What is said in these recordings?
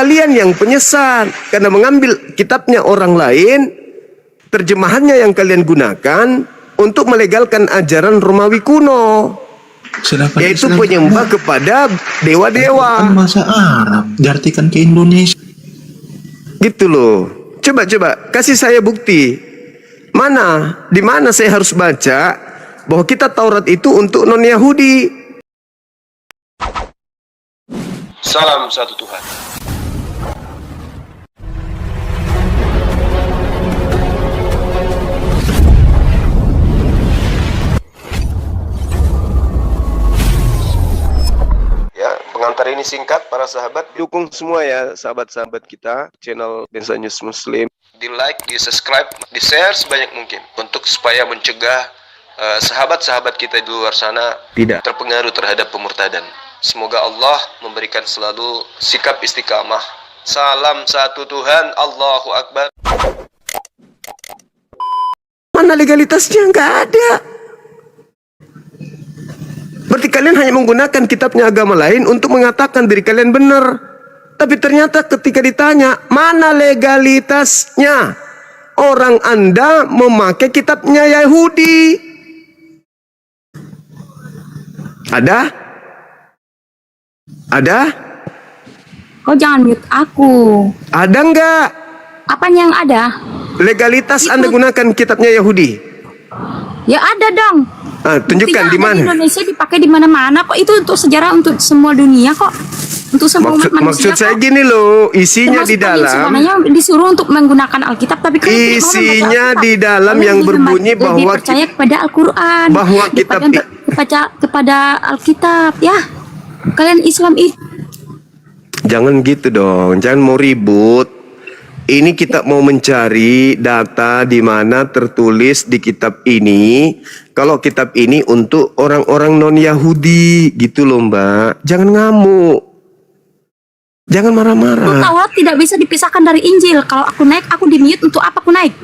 Kalian yang penyesat karena mengambil kitabnya orang lain, terjemahannya yang kalian gunakan untuk melegalkan ajaran Romawi kuno, yaitu penyembah kepada dewa-dewa. Kan bahasa Arab, diartikan ke Indonesia. Gitu loh. Coba kasih saya bukti. Di mana saya harus baca bahwa kitab Taurat itu untuk non-Yahudi? Salam satu Tuhan. Ya, pengantar ini singkat para sahabat. Dukung semua ya sahabat-sahabat kita channel Densa News Muslim. Di like, di subscribe, di share sebanyak mungkin untuk supaya mencegah sahabat-sahabat kita di luar sana Tidak terpengaruh terhadap pemurtadan. Semoga Allah memberikan selalu sikap istiqamah. Salam satu Tuhan, Allahu Akbar. Mana legalitasnya? Nggak ada. Berarti kalian hanya menggunakan kitabnya agama lain untuk mengatakan diri kalian benar. Tapi ternyata ketika ditanya, mana legalitasnya? Orang Anda memakai kitabnya Yahudi. Ada? Kau jangan mute aku. Ada nggak? Apanya yang ada? Legalitas Anda gunakan kitabnya Yahudi? Ya ada dong. Tunjukkan di mana. Di Indonesia dipakai di mana-mana kok. Itu untuk sejarah untuk semua dunia kok. Untuk semua umat manusia. Maksud saya gini loh, isinya di dalam. Sebenarnya disuruh untuk menggunakan Alkitab, tapi isinya di dalam yang berbunyi bahwa percaya kepada Al-Quran, bahwa kitab kepada Alkitab, ya. Kalian Islam itu. Jangan gitu dong, jangan mau ribut. Ini kita mau mencari data di mana tertulis di kitab ini. Kalau kitab ini untuk orang-orang non-Yahudi, gitu loh Mbak. Jangan ngamuk. Jangan marah-marah. Taurat tidak bisa dipisahkan dari Injil. Kalau aku naik, aku di-mute. Untuk apa aku naik?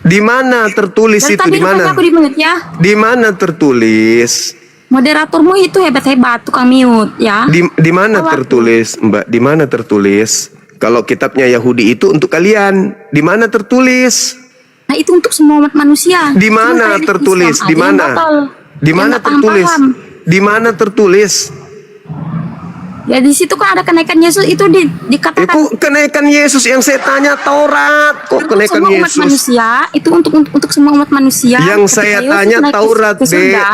Di mana tertulis itu? Di mana? Aku di-mute ya. Di mana tertulis? Moderatormu itu hebat-hebat, tukang mute ya. Di mana tertulis, Mbak? Di mana tertulis? Kalau kitabnya Yahudi itu untuk kalian, di mana tertulis? Nah itu untuk semua umat manusia. Di mana tertulis? Di mana? Di mana tertulis? Di mana tertulis? Ya di situ kan ada kenaikan Yesus itu dikatakan. Itu kenaikan Yesus yang saya tanya Taurat. Kok kenaikan semua Yesus? Umat manusia itu untuk semua umat manusia. Yang saya tanya Taurat,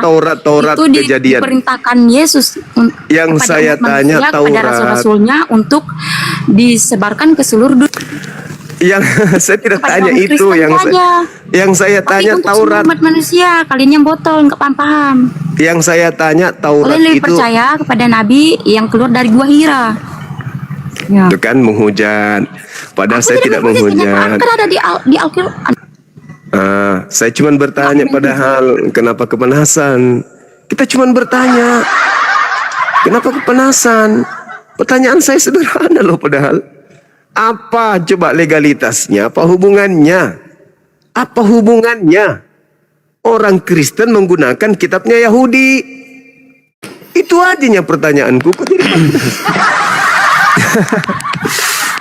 Taurat itu Kejadian. Diperintahkan Yesus. Yang saya tanya Taurat. Kepada rasul-rasulnya untuk disebarkan ke seluruh dunia. Yang saya tidak tanya itu, yang saya tanya Taurat. Umat manusia, kalian yang botol nggak paham. Yang saya tanya Taurat kalian lebih itu. percaya kepada Nabi yang keluar dari gua Hira. Ya. Itu kan menghujat. Padahal saya tidak menghujat. Kan ada di Al-Quran. Saya cuma bertanya padahal kenapa kepanasan? Kita cuma bertanya. Kenapa kepanasan? Pertanyaan saya sederhana loh padahal. Apa coba legalitasnya? Apa hubungannya? Apa hubungannya? Orang Kristen menggunakan kitabnya Yahudi. Itu aja pertanyaanku.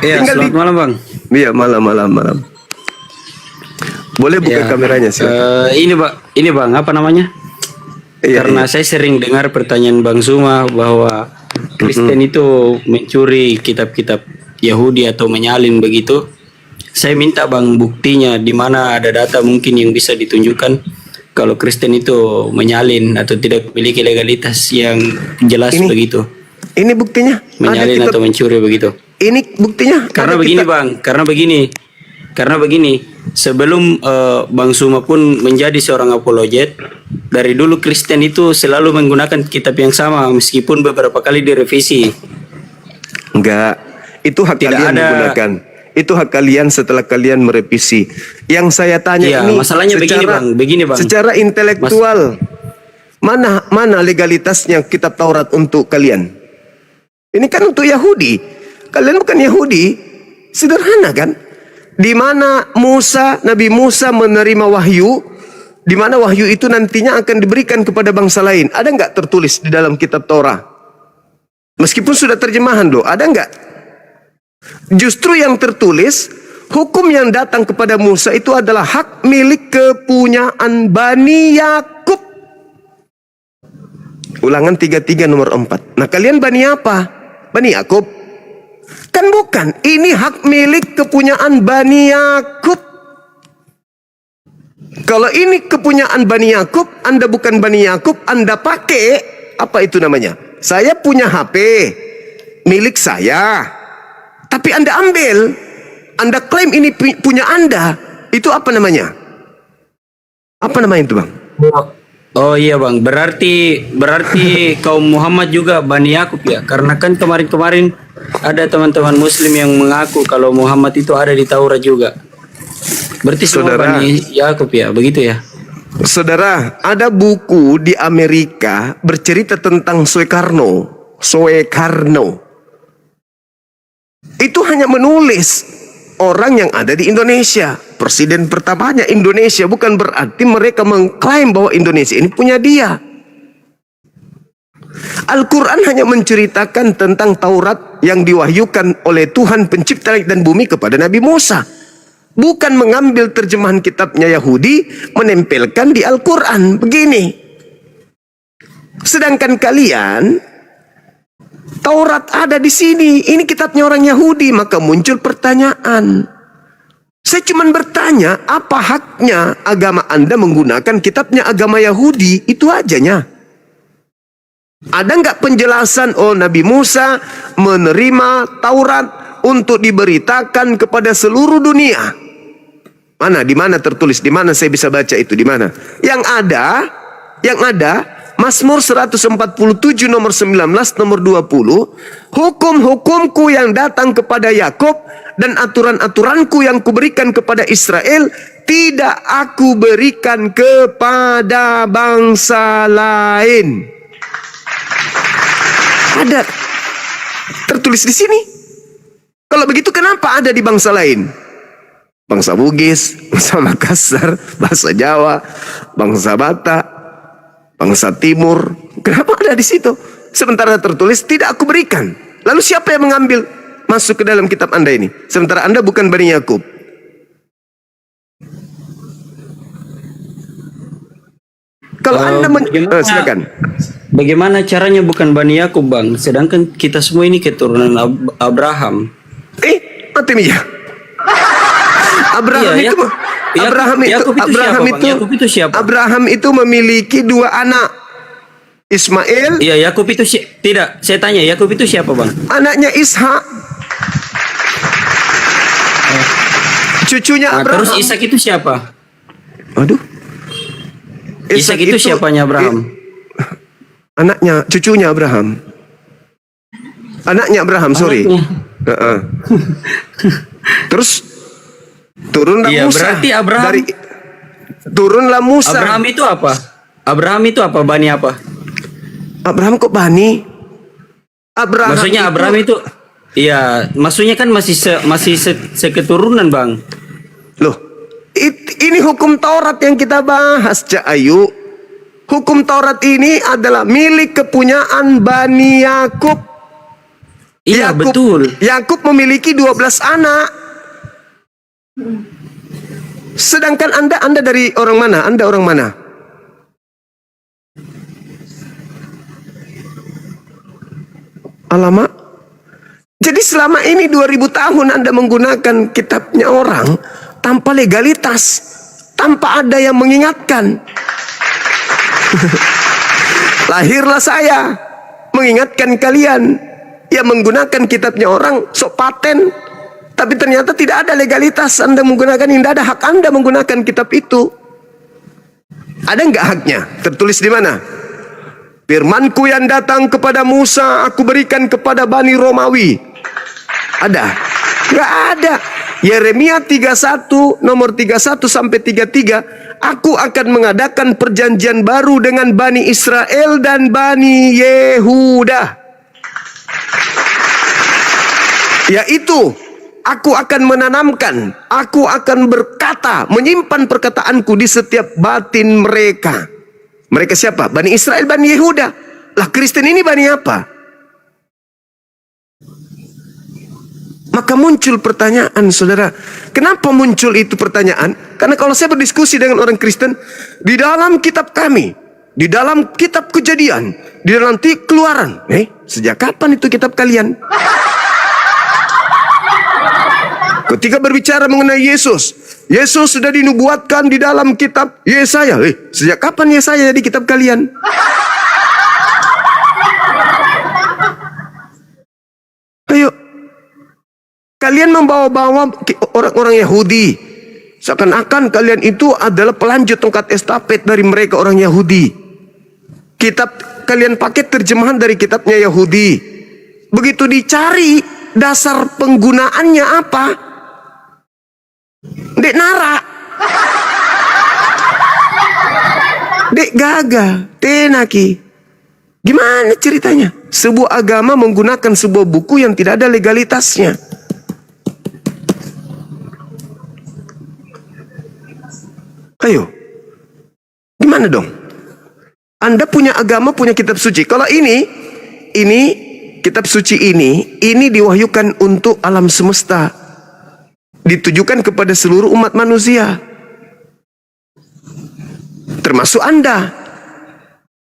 Iya, selamat malam Bang. Iya, malam. Boleh buka kameranya sih. Ini Bang, apa namanya? Karena saya sering dengar pertanyaan Bang Zuma bahwa Kristen itu mencuri kitab-kitab Yahudi atau menyalin begitu. Saya minta Bang buktinya, di mana ada data mungkin yang bisa ditunjukkan kalau Kristen itu menyalin atau tidak memiliki legalitas yang jelas begitu. Ini buktinya? Menyalin atau mencuri begitu. Ini buktinya? Karena begini Bang, karena begini, sebelum Bang Zuma pun menjadi seorang apologet, dari dulu Kristen itu selalu menggunakan kitab yang sama meskipun beberapa kali direvisi. Enggak. Itu hak kalian menggunakan. Itu hak kalian setelah kalian merevisi. Yang saya tanya ini masalahnya begini bang. Secara intelektual, mana legalitasnya kitab Taurat untuk kalian? Ini kan untuk Yahudi. Kalian bukan Yahudi. Sederhana kan? Di mana Nabi Musa menerima wahyu, di mana wahyu itu nantinya akan diberikan kepada bangsa lain. Ada nggak tertulis di dalam kitab Taurat? Meskipun sudah terjemahan loh, ada nggak? Justru yang tertulis, hukum yang datang kepada Musa itu adalah hak milik kepunyaan Bani Yakub. Ulangan 33 nomor 4. Nah, kalian Bani apa? Bani Yakub? Kan bukan. Ini hak milik kepunyaan Bani Yakub. Kalau ini kepunyaan Bani Yakub, Anda bukan Bani Yakub, Anda pakai, apa itu namanya? Saya punya HP, milik saya. Tapi Anda ambil, Anda klaim ini punya Anda, itu apa namanya? Apa namanya itu, Bang? Oh iya bang, berarti kaum Muhammad juga Bani Yakub ya? Karena kan kemarin-kemarin ada teman-teman Muslim yang mengaku kalau Muhammad itu ada di Taurat juga. Berarti semua Bani Yakub ya, begitu ya? Saudara, ada buku di Amerika bercerita tentang Soekarno. Itu hanya menulis orang yang ada di Indonesia. Presiden pertamanya Indonesia, bukan berarti mereka mengklaim bahwa Indonesia ini punya dia. Al-Quran hanya menceritakan tentang Taurat yang diwahyukan oleh Tuhan pencipta langit dan bumi kepada Nabi Musa. Bukan mengambil terjemahan kitabnya Yahudi, menempelkan di Al-Quran. Begini. Sedangkan kalian, Taurat ada di sini. Ini kitabnya orang Yahudi. Maka muncul pertanyaan. Saya cuma bertanya, apa haknya agama Anda menggunakan kitabnya agama Yahudi? Itu ajanya. Ada nggak penjelasan, oh Nabi Musa menerima Taurat untuk diberitakan kepada seluruh dunia? Mana? Di mana tertulis? Di mana saya bisa baca itu? Di mana? Yang ada, Mazmur 147 nomor 19 nomor 20, hukum-hukumku yang datang kepada Yakub dan aturan-aturanku yang kuberikan kepada Israel tidak aku berikan kepada bangsa lain. Ada tertulis di sini. Kalau begitu kenapa ada di bangsa lain? Bangsa Bugis, bangsa Makassar, bangsa Jawa, bangsa Batak, bangsa Timur. Kenapa ada di situ? Sementara tertulis tidak aku berikan. Lalu siapa yang mengambil masuk ke dalam kitab Anda ini? Sementara Anda bukan Bani Yakub. Kalau Anda silakan. Bagaimana caranya bukan Bani Yakub bang? Sedangkan kita semua ini keturunan Abraham. Atemia. Abraham Iya, itu Yakub itu siapa? Abraham itu memiliki dua anak. Ismail. Iya, Yakub itu tidak. Saya tanya, Yakub itu siapa bang? Anaknya Ishak. Cucunya Abraham. Terus Ishak itu siapa? Aduh. Ishak itu siapanya Abraham? Anaknya, cucunya Abraham. Anaknya Abraham, sorry. Terus turunlah Musa. Berarti Abraham. Turunlah Musa. Abraham itu apa? Abraham itu apa? Bani apa? Abraham kok Bani? Abraham. Maksudnya Abraham itu, iya, maksudnya kan masih seketurunan bang. Loh, ini hukum Taurat yang kita bahas, Cak Ayu. Hukum Taurat ini adalah milik kepunyaan Bani Yakub. Iya, betul. Yakub memiliki 12 anak. Sedangkan Anda dari orang mana? Anda orang mana? Alamak. Jadi selama ini 2000 tahun Anda menggunakan kitabnya orang tanpa legalitas, tanpa ada yang mengingatkan. Lahirlah saya mengingatkan kalian yang menggunakan kitabnya orang sok paten, tapi ternyata tidak ada legalitas Anda menggunakan, tidak ada hak Anda menggunakan kitab itu. Ada nggak haknya? Tertulis di mana? Firmanku yang datang kepada Musa aku berikan kepada Bani Romawi. Ada? Nggak ada. Yeremia 31 nomor 31 sampai 33. Aku akan mengadakan perjanjian baru dengan Bani Israel dan Bani Yehuda. Yaitu, aku akan menanamkan, aku akan berkata, menyimpan perkataanku di setiap batin mereka. Mereka siapa? Bani Israel, Bani Yehuda. Lah Kristen ini Bani apa? Maka muncul pertanyaan, saudara. Kenapa muncul itu pertanyaan? Karena kalau saya berdiskusi dengan orang Kristen, di dalam kitab kami, di dalam kitab Kejadian, di dalam Keluaran, sejak kapan itu kitab kalian? Ketika berbicara mengenai Yesus, Yesus sudah dinubuatkan di dalam kitab Yesaya. Sejak kapan Yesaya di kitab kalian? Ayo, kalian membawa-bawa orang-orang Yahudi, seakan-akan kalian itu adalah pelanjut tongkat estafet dari mereka orang Yahudi. Kitab kalian pakai terjemahan dari kitabnya Yahudi. Begitu dicari dasar penggunaannya apa? Dek nara, dek gaga, tenaki. Gimana ceritanya? Sebuah agama menggunakan sebuah buku yang tidak ada legalitasnya. Ayo, gimana dong? Anda punya agama, punya kitab suci. Kalau ini kitab suci ini diwahyukan untuk alam semesta, ditujukan kepada seluruh umat manusia, termasuk Anda.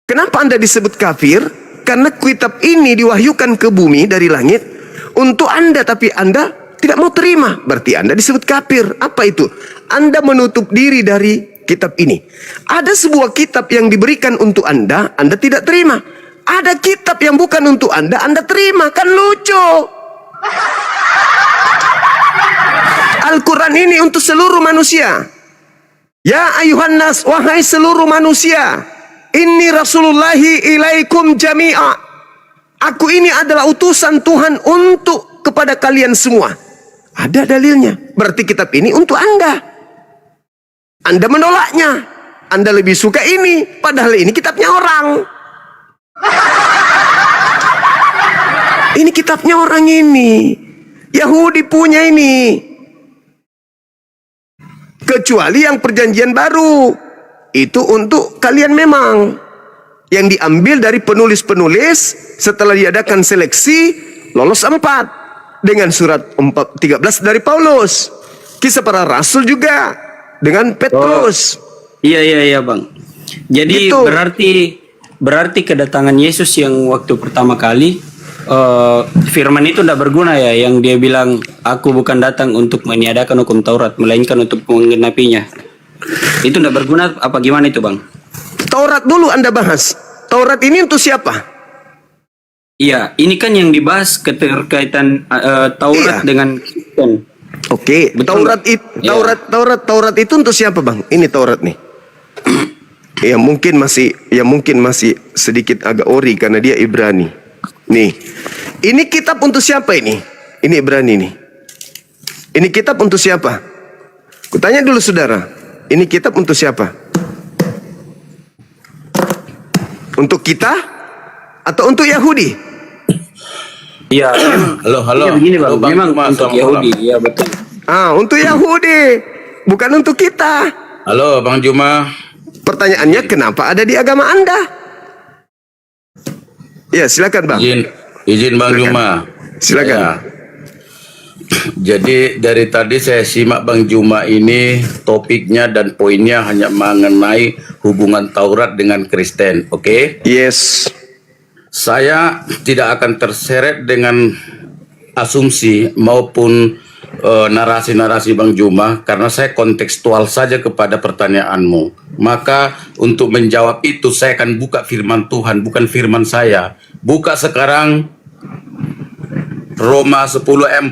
Kenapa Anda disebut kafir? Karena kitab ini diwahyukan ke bumi dari langit untuk Anda, tapi Anda tidak mau terima. Berarti Anda disebut kafir. Apa itu? Anda menutup diri dari kitab ini. Ada sebuah kitab yang diberikan untuk Anda tidak terima. Ada kitab yang bukan untuk Anda terima. Kan lucu. Al-Quran ini untuk seluruh manusia. Ya ayuhan nas, wahai seluruh manusia. Inni rasulullahi ilaikum jami'a. Aku ini adalah utusan Tuhan untuk kepada kalian semua. Ada dalilnya. Berarti kitab ini untuk Anda. Anda menolaknya. Anda lebih suka ini. Padahal ini kitabnya orang. Ini kitabnya orang ini. Yahudi punya ini. Kecuali yang perjanjian baru. Itu untuk kalian memang. Yang diambil dari penulis-penulis setelah diadakan seleksi, lolos 4. Dengan surat 13 dari Paulus. Kisah para Rasul juga. Dengan Petrus. Iya Bang. Jadi Gitu. berarti kedatangan Yesus yang waktu pertama kali, firman itu tidak berguna ya, yang dia bilang, aku bukan datang untuk meniadakan hukum Taurat, melainkan untuk menggenapinya. Itu tidak berguna apa gimana itu Bang? Taurat dulu Anda bahas. Taurat ini untuk siapa? Iya, ini kan yang dibahas keterkaitan Taurat Iya. dengan Kristen. Oke, Betul. Taurat itu untuk siapa, Bang? Ini Taurat nih. Ya mungkin masih sedikit agak ori karena dia Ibrani. Nih. Ini kitab untuk siapa ini? Ini Ibrani nih. Ini kitab untuk siapa? Kutanya dulu saudara. Ini kitab untuk siapa? Untuk kita atau untuk Yahudi? Iya. Halo. Iya, begini Bang, Halo, Bang memang Juma, untuk selamat Yahudi, malam. iya betul. Untuk Yahudi, bukan untuk kita. Halo Bang Juma. Pertanyaannya kenapa ada di agama Anda? Ya, silakan Bang. Izin Bang Juma. Silakan. Ya. Jadi dari tadi saya simak Bang Juma ini topiknya dan poinnya hanya mengenai hubungan Taurat dengan Kristen, oke? Yes. Saya tidak akan terseret dengan asumsi maupun narasi-narasi Bang Juma karena saya kontekstual saja kepada pertanyaanmu. Maka untuk menjawab itu saya akan buka firman Tuhan, bukan firman saya. Buka sekarang Roma 10:4.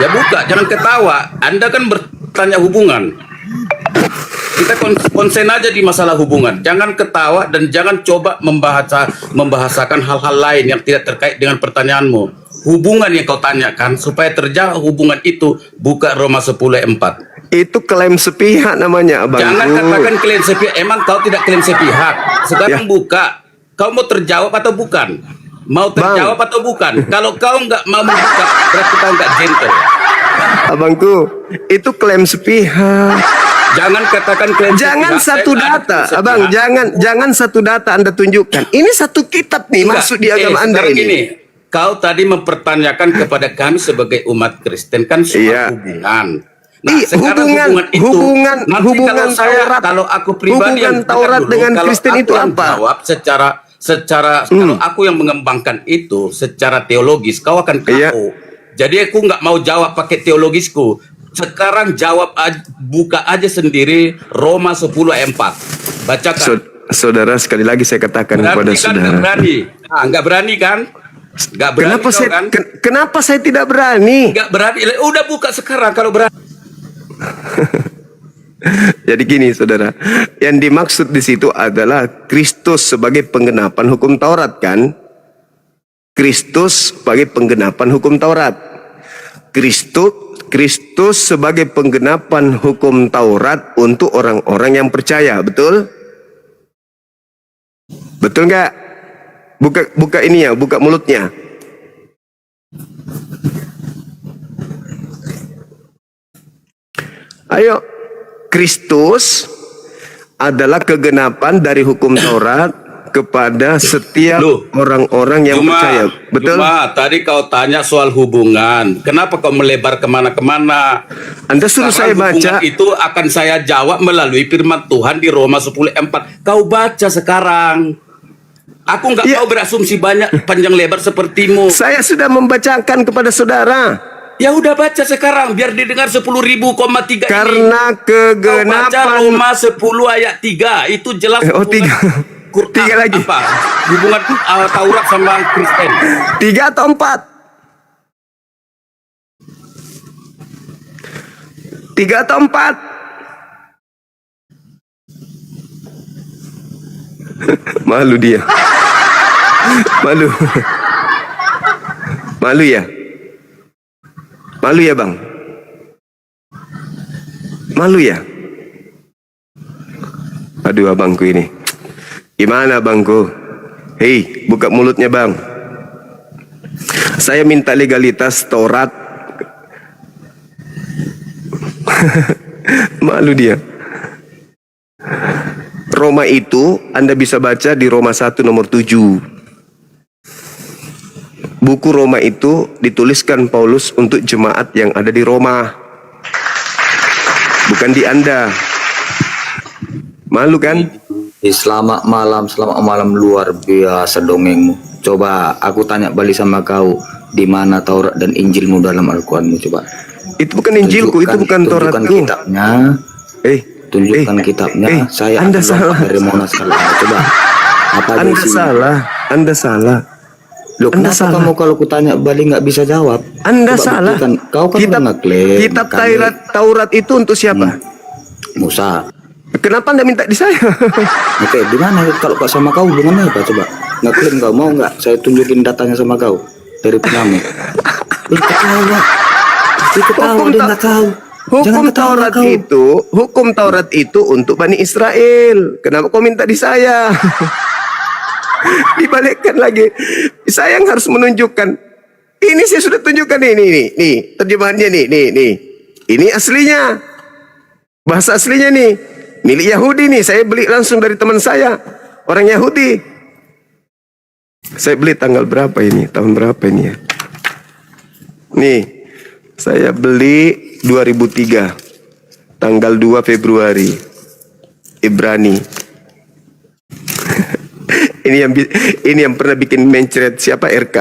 Ya buka, jangan ketawa. Anda kan bertanya hubungan. Kita konsen aja di masalah hubungan. Jangan ketawa dan jangan coba membahasakan hal-hal lain yang tidak terkait dengan pertanyaanmu. Hubungan yang kau tanyakan supaya terjawab hubungan itu, buka Roma 10:4. Itu klaim sepihak namanya, Abang. Jangan katakan klaim sepihak. Emang kau tidak klaim sepihak. Sekarang buka. Kau mau terjawab atau bukan? Mau terjawab atau bukan? Kalau kau nggak mau membuka, berarti kau nggak gentle. Abangku, itu klaim sepihak. Jangan katakan klaim Jangan sepihak. satu Saya nggak data, ada Abang. sepihak. Jangan satu data Anda tunjukkan. Ini satu kitab nih Enggak. masuk di agama Anda sekarang ini. gini, kau tadi mempertanyakan kepada kami sebagai umat Kristen kan soal Iya. hubungan. Nah, Ih, sekarang hubungan itu, nanti hubungan kalau saya, Taurat, kalau aku pribadi hubungan yang Taurat dulu, dengan kalau Kristen aku itu yang apa? jawab secara kalau aku yang mengembangkan itu secara teologis, kau akan Iya. KO. Jadi aku nggak mau jawab pakai teologisku. Sekarang jawab buka aja sendiri Roma 10 ayat 4. Bacakan. Saudara, sekali lagi saya katakan kepada Berarti kan nggak saudara. berani. Nggak berani kan? Nggak berani Kenapa kau saya kan? kenapa saya tidak berani? Nggak berani. Udah buka sekarang kalau berani. Jadi gini saudara, yang dimaksud di situ adalah Kristus sebagai penggenapan hukum Taurat kan? Kristus sebagai penggenapan hukum Taurat. Kristus sebagai penggenapan hukum Taurat untuk orang-orang yang percaya, betul? Betul nggak? Buka ini ya, buka mulutnya. Ayo, Kristus adalah kegenapan dari hukum Taurat kepada setiap Loh, orang-orang yang percaya. Betul? Cuma tadi kau tanya soal hubungan. Kenapa kau melebar kemana-kemana? Anda suruh saya Karena hubungan baca. itu akan saya jawab melalui firman Tuhan di Roma 10 ayat 4. Kau baca sekarang. Aku nggak Ya. mau berasumsi banyak panjang lebar sepertimu. Saya sudah membacakan kepada saudara. Ya udah baca sekarang biar didengar 10.000,3 ini. Karena Kau baca kegenapan. Roma 10 ayat 3 itu jelas Oh, hubungan 3. Quran, 3 lagi. apa? Hubungan Taurat sama Kristen. 3 atau 4? 3 atau 4? Malu dia. Malu. Malu ya? Malu ya bang? Malu ya? Aduh abangku ini. Gimana bangku? Hei, buka mulutnya bang. Saya minta legalitas Taurat. Malu dia. Roma itu Anda bisa baca di Roma 1 nomor 7. Buku Roma itu dituliskan Paulus untuk jemaat yang ada di Roma. Bukan di Anda. Malu kan? Selamat malam luar biasa dongengmu. Coba aku tanya balik sama kau, di mana Taurat dan Injilmu dalam Al-Quranmu coba. Itu bukan Injilku, itu bukan Tunjukkan Tauratku. kitabnya, Eh, tunjukkan kitabnya. Saya Anda akan salah. lompat dari Monas kalau coba. Apa Anda isinya? salah. Anda salah. Loh, Anda kenapa salah. kamu kalau kutanya balik nggak bisa jawab? Anda Coba salah. buktikan. Kau kan Kitab, udah ngeklaim. kitab kami Taurat itu untuk siapa? Musa. Kenapa Anda minta di saya? Oke, di mana kalau kau sama kau hubungannya apa coba? Ngeklaim kau mau nggak? Saya tunjukin datanya sama kau dari pengamu. Ketawa. Ketawa dia nggak tahu. Hukum Jangan ketawa Taurat kau. hukum Taurat itu untuk Bani Israel. Kenapa kau minta di saya? Dibalikkan lagi. Saya yang harus menunjukkan. Ini saya sudah tunjukkan nih, terjemahannya nih. Ini aslinya. Bahasa aslinya nih. Milik Yahudi nih, saya beli langsung dari teman saya. Orang Yahudi. Saya beli tanggal berapa ini? Tahun berapa ini ya? Nih, saya beli 2003. Tanggal 2 Februari. Ibrani. ini yang pernah bikin mencret siapa RK.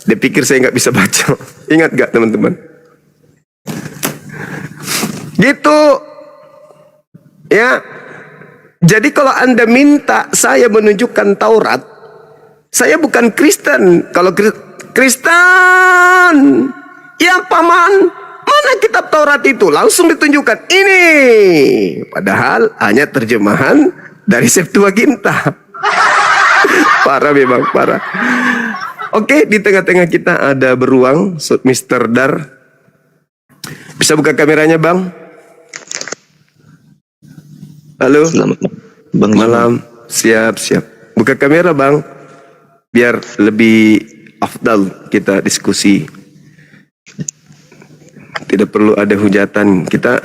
Dia pikir saya nggak bisa baca. Ingat gak teman-teman? Gitu. Ya. Jadi kalau Anda minta saya menunjukkan Taurat, saya bukan Kristen. Kalau Kristen, ya paman, mana kitab Taurat itu? Langsung ditunjukkan. Ini. Padahal hanya terjemahan dari Septuaginta. Parah memang, parah. Oke, di tengah-tengah kita ada beruang, Mr. Dar. Bisa buka kameranya, Bang? Halo. Selamat Bang Malam. Siap. Buka kamera, Bang. Biar lebih afdal kita diskusi. Tidak perlu ada hujatan. Kita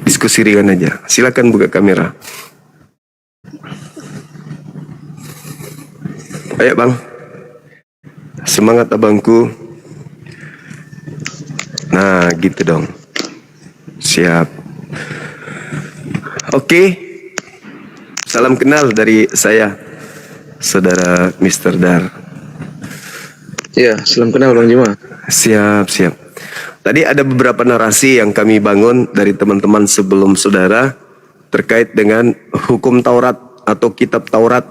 diskusi ringan aja. Silakan buka kamera. Ayo, Bang. Semangat abangku. Nah, gitu dong. Siap. Oke. Salam kenal dari saya, Saudara Mr. Dar. Ya, salam kenal Bang Juma. Siap, siap. Tadi ada beberapa narasi yang kami bangun dari teman-teman sebelum saudara terkait dengan hukum Taurat atau kitab Taurat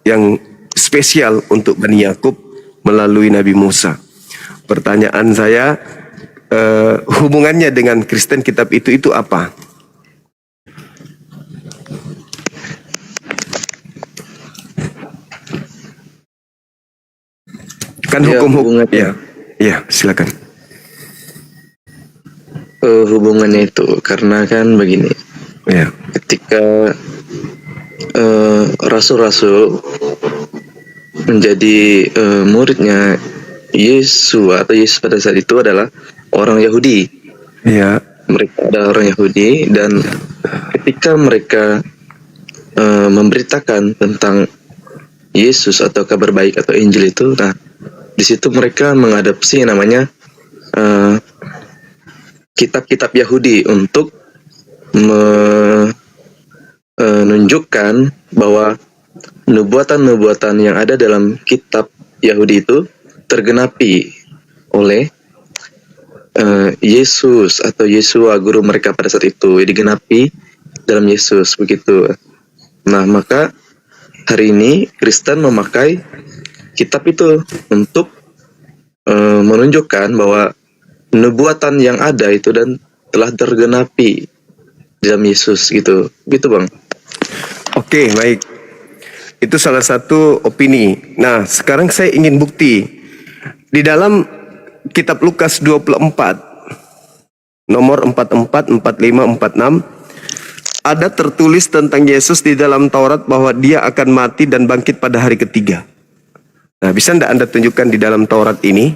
yang spesial untuk Bani Yakub melalui Nabi Musa. Pertanyaan saya, hubungannya dengan Kristen kitab itu apa? Kan Ya, hukum-hukum. hubungannya. Ya, silakan. Hubungannya itu karena kan begini, Ya. ketika rasul-rasul menjadi muridnya Yesus atau Yesus pada saat itu adalah orang Yahudi. Ya. Mereka adalah orang Yahudi dan ketika mereka memberitakan tentang Yesus atau kabar baik atau Injil itu, nah di situ mereka mengadopsi yang namanya kitab-kitab Yahudi untuk menunjukkan bahwa nubuatan-nubuatan yang ada dalam kitab Yahudi itu tergenapi oleh Yesus atau Yesua guru mereka pada saat itu, digenapi dalam Yesus begitu. Nah, maka hari ini Kristen memakai kitab itu untuk menunjukkan bahwa nubuatan yang ada itu dan telah tergenapi dalam Yesus gitu Bang. Oke, baik. Itu salah satu opini. Nah, sekarang saya ingin bukti. Di dalam kitab Lukas 24, nomor 44, 45, 46, ada tertulis tentang Yesus di dalam Taurat bahwa dia akan mati dan bangkit pada hari ketiga. Nah, bisa tidak Anda tunjukkan di dalam Taurat ini,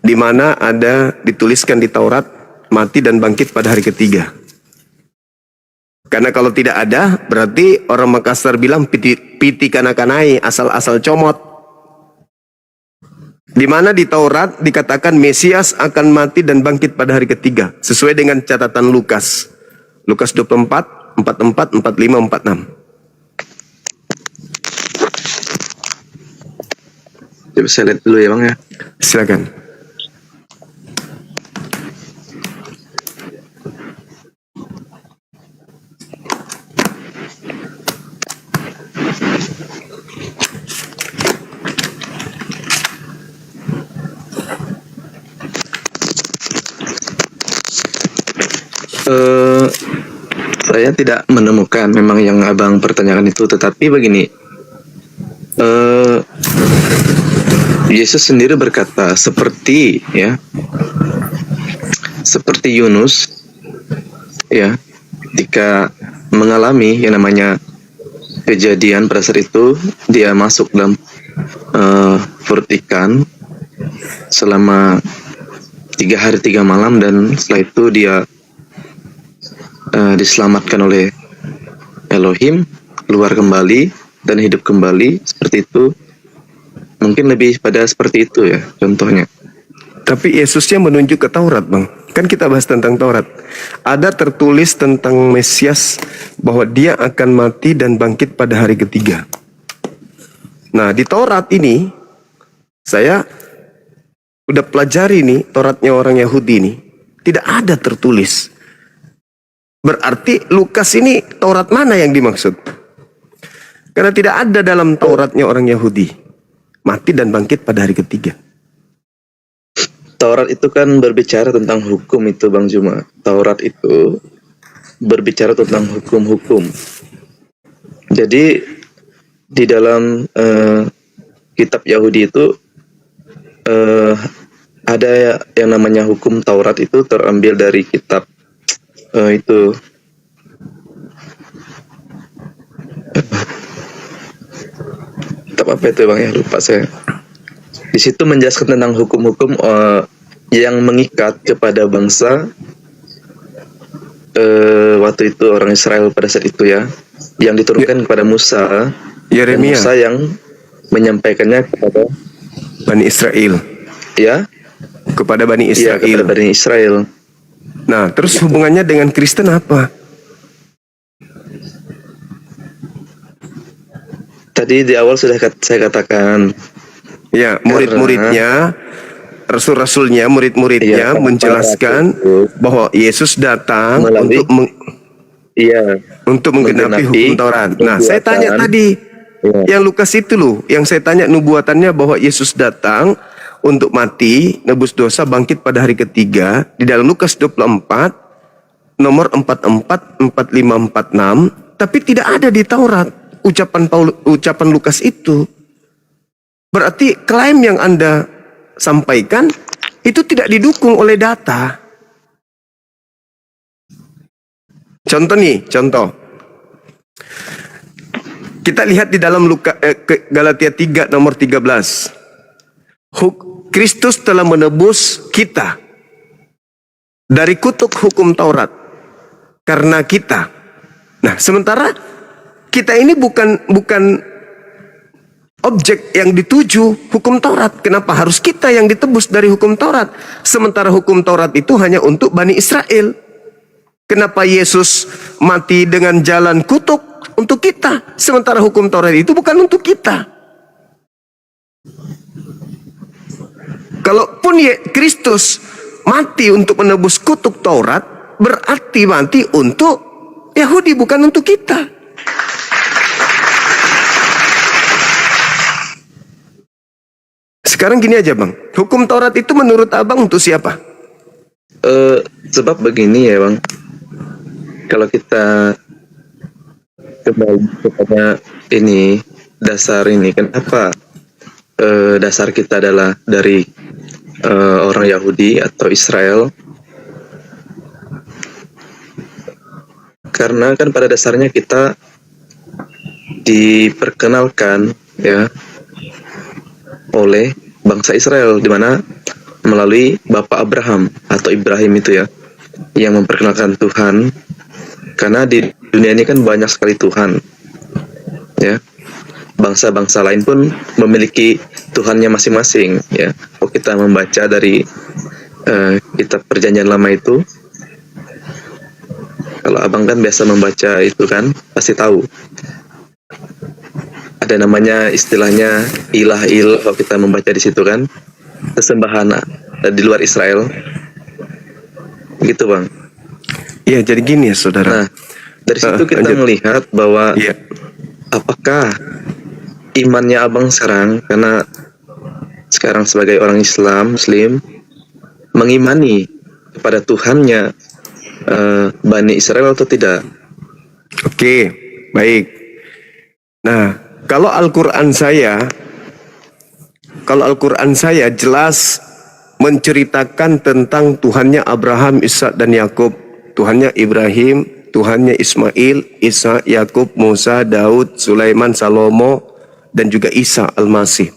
di mana ada dituliskan di Taurat mati dan bangkit pada hari ketiga? Karena kalau tidak ada, berarti orang Makassar bilang piti kana-kanai, asal-asal comot. Di mana di Taurat dikatakan Mesias akan mati dan bangkit pada hari ketiga, sesuai dengan catatan Lukas. Lukas 24, 44, 45, 46. Coba saya lihat dulu ya Bang ya. Silakan. Saya tidak menemukan memang yang abang pertanyakan itu, tetapi begini, Yesus sendiri berkata seperti Yunus ya, ketika mengalami yang namanya kejadian pada saat itu dia masuk dalam perut ikan selama 3 hari 3 malam dan setelah itu dia diselamatkan oleh Elohim, keluar kembali dan hidup kembali seperti itu. Mungkin lebih pada seperti itu ya contohnya. Tapi Yesusnya menunjuk ke Taurat, Bang. Kan kita bahas tentang Taurat. Ada tertulis tentang Mesias bahwa dia akan mati dan bangkit pada hari ketiga. Nah, di Taurat ini saya udah pelajari nih, Tauratnya orang Yahudi ini tidak ada tertulis. Berarti Lukas ini Taurat mana yang dimaksud? Karena tidak ada dalam Tauratnya orang Yahudi mati dan bangkit pada hari ketiga. Taurat itu kan berbicara tentang hukum itu Bang Juma. Taurat itu berbicara tentang hukum-hukum. Jadi di dalam kitab Yahudi itu ada yang namanya hukum Taurat itu terambil dari kitab itu kitab apa itu Bang ya, lupa saya. Di situ menjelaskan tentang hukum-hukum yang mengikat kepada bangsa waktu itu orang Israel pada saat itu ya, yang diturunkan kepada Musa. Yeremia. Musa yang menyampaikannya kepada Bani Israel. Ya, Kepada Bani iya, Israel. kepada Bani Israel. Nah, terus hubungannya dengan Kristen apa? Tadi di awal sudah saya katakan, Ya, murid-muridnya, rasul-rasulnya, murid-muridnya Iya, menjelaskan para rasul bahwa Yesus datang melalui- untuk iya, menggenapi menggenapi hukum Taurat. Nah, saya nubuatan. tanya tadi, Iya. yang Lukas itu loh, yang saya tanya nubuatannya bahwa Yesus datang untuk mati, nebus dosa, bangkit pada hari ketiga. Di dalam Lukas 24, nomor 44, 45, 46, tapi tidak ada di Taurat ucapan Lukas itu. Berarti klaim yang Anda sampaikan itu tidak didukung oleh data. Contoh. Kita lihat di dalam Galatia 3 nomor 13. Kristus telah menebus kita dari kutuk hukum Taurat karena kita. Nah, sementara kita ini bukan objek yang dituju hukum Taurat. Kenapa harus kita yang ditebus dari hukum Taurat? Sementara hukum Taurat itu hanya untuk Bani Israel. Kenapa Yesus mati dengan jalan kutuk untuk kita? Sementara hukum Taurat itu bukan untuk kita. Kalaupun Kristus mati untuk menebus kutuk Taurat, berarti mati untuk Yahudi, bukan untuk kita. Sekarang gini aja bang, hukum Taurat itu menurut abang untuk siapa? Sebab begini ya bang, kalau kita kembali kepada ini, dasar ini, kenapa dasar kita adalah dari orang Yahudi atau Israel? Karena kan pada dasarnya kita diperkenalkan ya oleh bangsa Israel, di mana melalui Bapak Abraham atau Ibrahim itu ya, yang memperkenalkan Tuhan. Karena di dunia ini kan banyak sekali Tuhan ya, bangsa-bangsa lain pun memiliki Tuhannya masing-masing ya. Kalau kita membaca dari kitab Perjanjian Lama itu, kalau abang kan biasa membaca itu kan, pasti tahu ada namanya istilahnya ilah-ilah. Kalau kita membaca di situ kan, sesembahan di luar Israel, gitu bang. Iya, jadi gini ya saudara. Nah, dari situ kita lanjut. melihat bahwa Iya. apakah imannya abang sekarang, karena sekarang sebagai orang Islam, Muslim, mengimani kepada Tuhannya Bani Israel atau tidak? Oke, baik. Nah, kalau Al-Quran saya jelas menceritakan tentang Tuhannya Abraham, Ishak dan Yakub, Tuhannya Ibrahim, Tuhannya Ismail, Ishak, Yakub, Musa, Daud, Sulaiman, Salomo, dan juga Isa Al-Masih.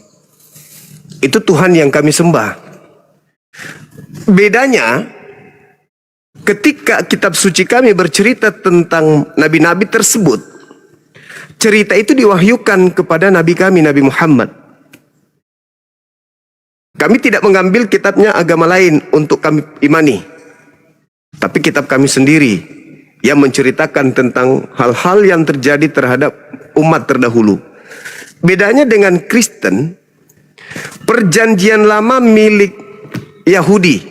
Itu Tuhan yang kami sembah. Bedanya, ketika kitab suci kami bercerita tentang nabi-nabi tersebut, cerita itu diwahyukan kepada nabi kami, Nabi Muhammad. Kami tidak mengambil kitabnya agama lain untuk kami imani, tapi kitab kami sendiri yang menceritakan tentang hal-hal yang terjadi terhadap umat terdahulu. Bedanya dengan Kristen, Perjanjian Lama milik Yahudi.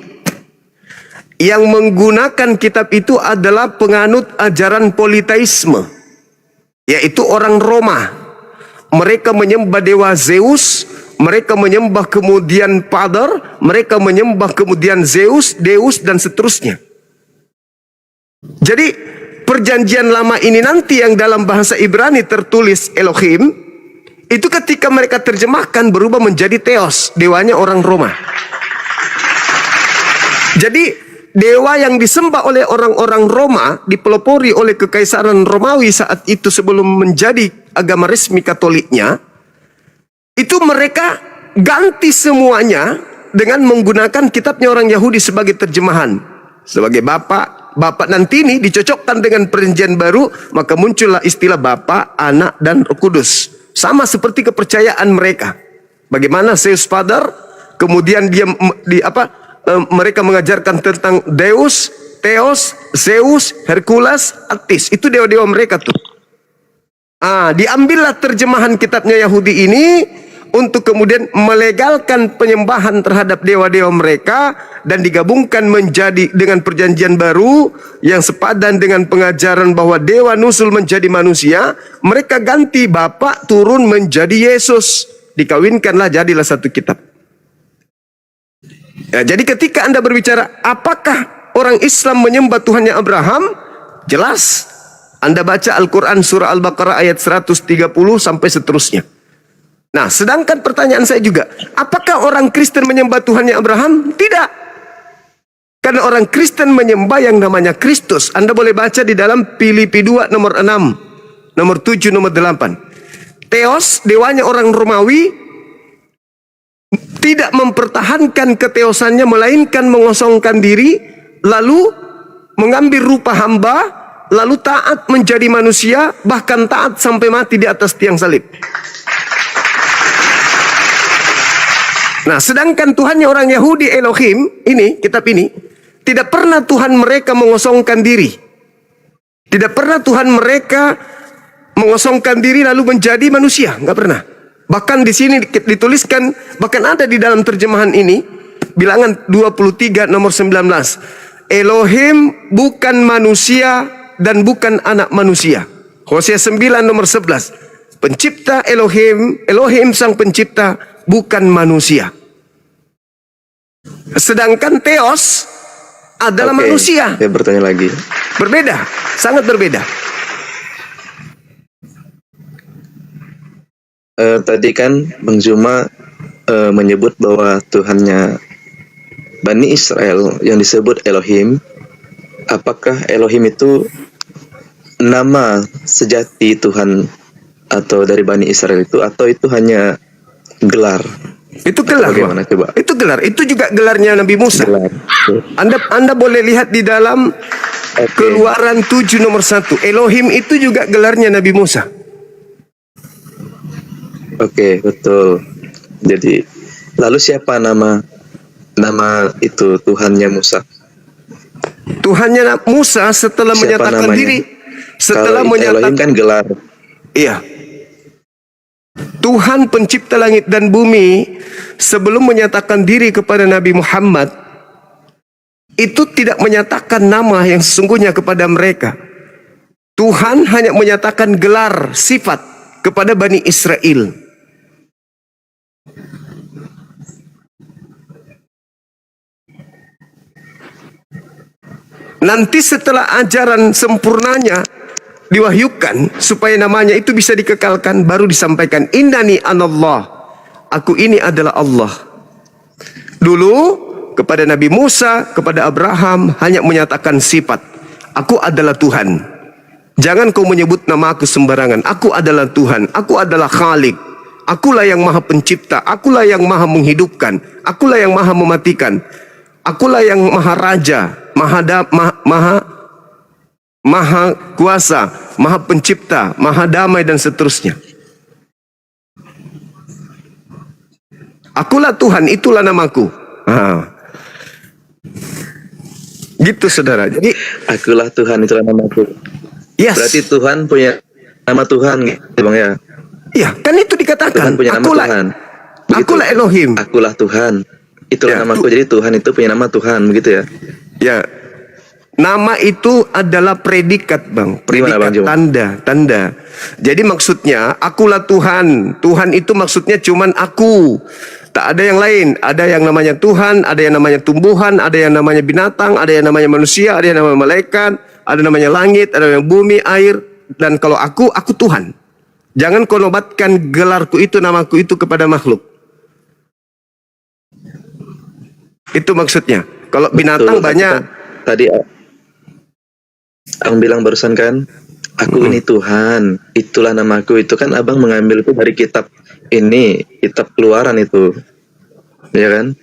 Yang menggunakan kitab itu adalah penganut ajaran politeisme, yaitu orang Roma. Mereka menyembah dewa Zeus, mereka menyembah kemudian Padar, mereka menyembah kemudian Zeus, Deus, dan seterusnya. Jadi Perjanjian Lama ini nanti yang dalam bahasa Ibrani tertulis Elohim, itu ketika mereka terjemahkan berubah menjadi Theos, dewanya orang Roma. Jadi dewa yang disembah oleh orang-orang Roma, dipelopori oleh Kekaisaran Romawi saat itu sebelum menjadi agama resmi Katoliknya, itu mereka ganti semuanya dengan menggunakan kitabnya orang Yahudi sebagai terjemahan. Sebagai Bapak nanti ini dicocokkan dengan Perjanjian Baru, maka muncullah istilah Bapa, Anak, dan Roh Kudus. Sama seperti kepercayaan mereka. Bagaimana Zeus Father, kemudian mereka mengajarkan tentang Deus, Theos, Zeus, Hercules, Attis. Itu dewa-dewa mereka tuh. Diambillah terjemahan kitabnya Yahudi ini untuk kemudian melegalkan penyembahan terhadap dewa-dewa mereka dan digabungkan menjadi dengan perjanjian baru yang sepadan dengan pengajaran bahwa dewa nusul menjadi manusia. Mereka ganti Bapa turun menjadi Yesus, dikawinkanlah, jadilah satu kitab. Ya, jadi ketika Anda berbicara apakah orang Islam menyembah Tuhannya Abraham, jelas Anda baca Al-Quran surah Al-Baqarah ayat 130 sampai seterusnya. Nah, sedangkan pertanyaan saya juga, apakah orang Kristen menyembah Tuhannya Abraham? Tidak. Karena orang Kristen menyembah yang namanya Kristus. Anda boleh baca di dalam Filipi 2 nomor 6, nomor 7, nomor 8. Theos, dewanya orang Romawi, tidak mempertahankan keteosannya, melainkan mengosongkan diri, lalu mengambil rupa hamba, lalu taat menjadi manusia, bahkan taat sampai mati di atas tiang salib. Nah, sedangkan Tuhannya orang Yahudi Elohim, ini, kitab ini, tidak pernah Tuhan mereka mengosongkan diri. Tidak pernah Tuhan mereka mengosongkan diri lalu menjadi manusia. Nggak pernah. Bahkan di sini dituliskan, bahkan ada di dalam terjemahan ini, bilangan 23 nomor 19. Elohim bukan manusia dan bukan anak manusia. Hosea 9 nomor 11. Pencipta Elohim, Elohim sang pencipta, bukan manusia. Sedangkan Theos adalah manusia. Saya bertanya lagi. Berbeda, sangat berbeda. Tadi kan Bang Zuma menyebut bahwa Tuhannya Bani Israel yang disebut Elohim. Apakah Elohim itu nama sejati Tuhan atau dari Bani Israel itu, atau itu hanya gelar? Itu gelar, bagaimana, coba? Itu gelar. Itu juga gelarnya Nabi Musa. Gelar. Anda boleh lihat di dalam Keluaran 7 nomor 1. Elohim itu juga gelarnya Nabi Musa. Oke, betul. Jadi, lalu siapa nama itu Tuhannya Musa? Tuhannya Musa setelah Siapa menyatakan namanya? diri, setelah Kalau Elohim menyatakan, kan gelar. iya, Tuhan pencipta langit dan bumi sebelum menyatakan diri kepada Nabi Muhammad itu tidak menyatakan nama yang sesungguhnya kepada mereka. Tuhan hanya menyatakan gelar, sifat kepada Bani Israel. Nanti setelah ajaran sempurnanya diwahyukan supaya namanya itu bisa dikekalkan, baru disampaikan innani anallah, aku ini adalah Allah. Dulu kepada Nabi Musa, kepada Abraham hanya menyatakan sifat, aku adalah Tuhan. Jangan kau menyebut nama aku sembarangan. Aku adalah Tuhan, aku adalah Khalik, akulah yang maha pencipta, akulah yang maha menghidupkan, akulah yang maha mematikan, akulah yang maha raja, maha kuasa, maha pencipta, maha damai, dan seterusnya. Akulah Tuhan, itulah namaku. Gitu saudara. Jadi Akulah Tuhan, itulah namaku. yes. Berarti Tuhan punya nama Tuhan gitu Bang ya? Iya, kan itu dikatakan. Tuhan punya nama Tuhan. Begitu. Akulah Elohim. Akulah Tuhan, itulah namaku. Jadi Tuhan itu punya nama Tuhan, begitu ya? Ya. Nama itu adalah predikat, Bang. Predikat, Bang, tanda. Jadi maksudnya akulah Tuhan. Tuhan itu maksudnya cuman aku. Tak ada yang lain. Ada yang namanya Tuhan, ada yang namanya tumbuhan, ada yang namanya binatang, ada yang namanya manusia, ada yang namanya malaikat, ada namanya langit, ada yang bumi, air. Dan kalau aku Tuhan. Jangan kau nobatkan gelarku itu, namaku itu kepada makhluk. Itu maksudnya. Kalau binatang banyak. Tadi Abang bilang barusan kan, aku ini Tuhan, itulah namaku. Itu kan Abang mengambil itu dari kitab ini, kitab Keluaran itu, ya kan?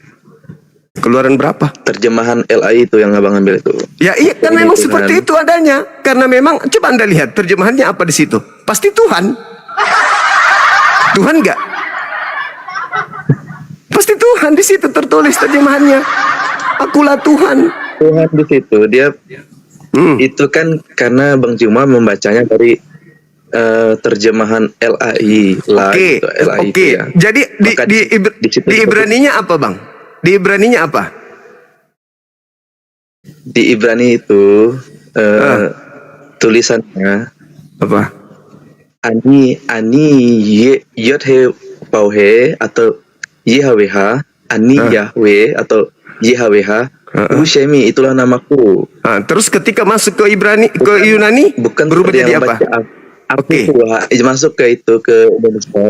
Keluaran berapa? Terjemahan LAI itu yang Abang ambil itu. Ya iya, kan memang Tuhan. seperti itu adanya. Karena memang, coba Anda lihat terjemahannya apa di situ. Pasti Tuhan. Tuhan enggak? Tuhan di situ tertulis terjemahannya. Akulah Tuhan. Tuhan di situ dia itu kan karena Bang Juma membacanya dari terjemahan LAI lah Oke, gitu, LAI itu oke. ya. Jadi Maka di situ di Ibraninya apa, Bang? Di Ibraninya apa? di Ibrani itu tulisannya Apa? ani yod he pauhe atau YHWH, ani Yahweh atau YHWH, Ushemi itulah namaku. Terus ketika masuk ke Yunani Bukan berubah seperti jadi yang apa? baca Oke. Masuk ke itu ke Indonesia.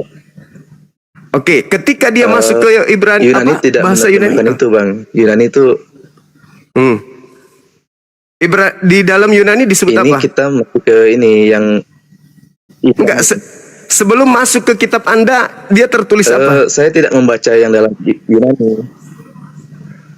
Oke, ketika dia masuk ke Ibrani Yunani apa? tidak Bahasa Yunani menerjemahkan itu, Bang. Yunani itu di dalam Yunani disebut ini apa? kita masuk ke ini yang Enggak, sebelum masuk ke kitab Anda, dia tertulis apa? saya tidak membaca yang dalam Yunani.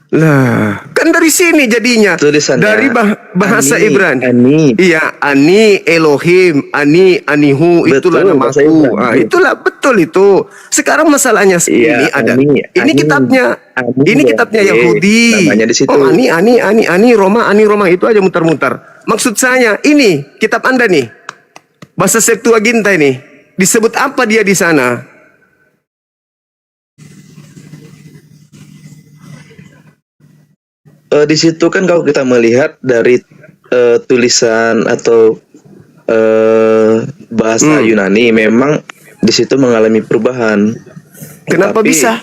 Lah, kan dari sini jadinya. Tulisannya Dari bahasa Ani, Ibrani. Ani. Iya, Ani Elohim, Anihu, itulah Betul, bahasa namaku. Ibrani. Itulah betul itu. Sekarang masalahnya ini Iya, ada. Ani, Ini Ani, kitabnya. Ani, Ini kitabnya Yahweh, Yahudi. namanya di situ. Oh, Ani Roma itu aja muter-muter. Maksud saya ini kitab Anda nih. Bahasa Septuaginta ini. Disebut apa dia di sana? Di situ kan kalau kita melihat dari tulisan atau bahasa Yunani memang di situ mengalami perubahan. Kenapa Tetapi, bisa?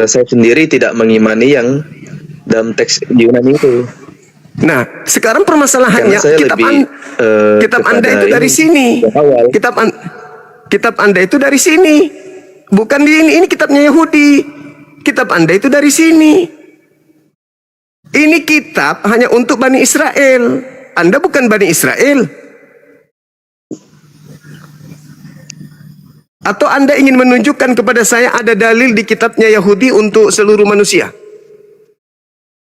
Saya sendiri tidak mengimani yang dalam teks Yunani itu. Nah, sekarang permasalahannya Karena saya lebih, kitab Anda kepada itu dari ini, sini. yang awal. Kitab Anda itu dari sini. Bukan di ini kitabnya Yahudi. Kitab Anda itu dari sini. Ini kitab hanya untuk Bani Israel. Anda bukan Bani Israel. Atau Anda ingin menunjukkan kepada saya ada dalil di kitabnya Yahudi untuk seluruh manusia?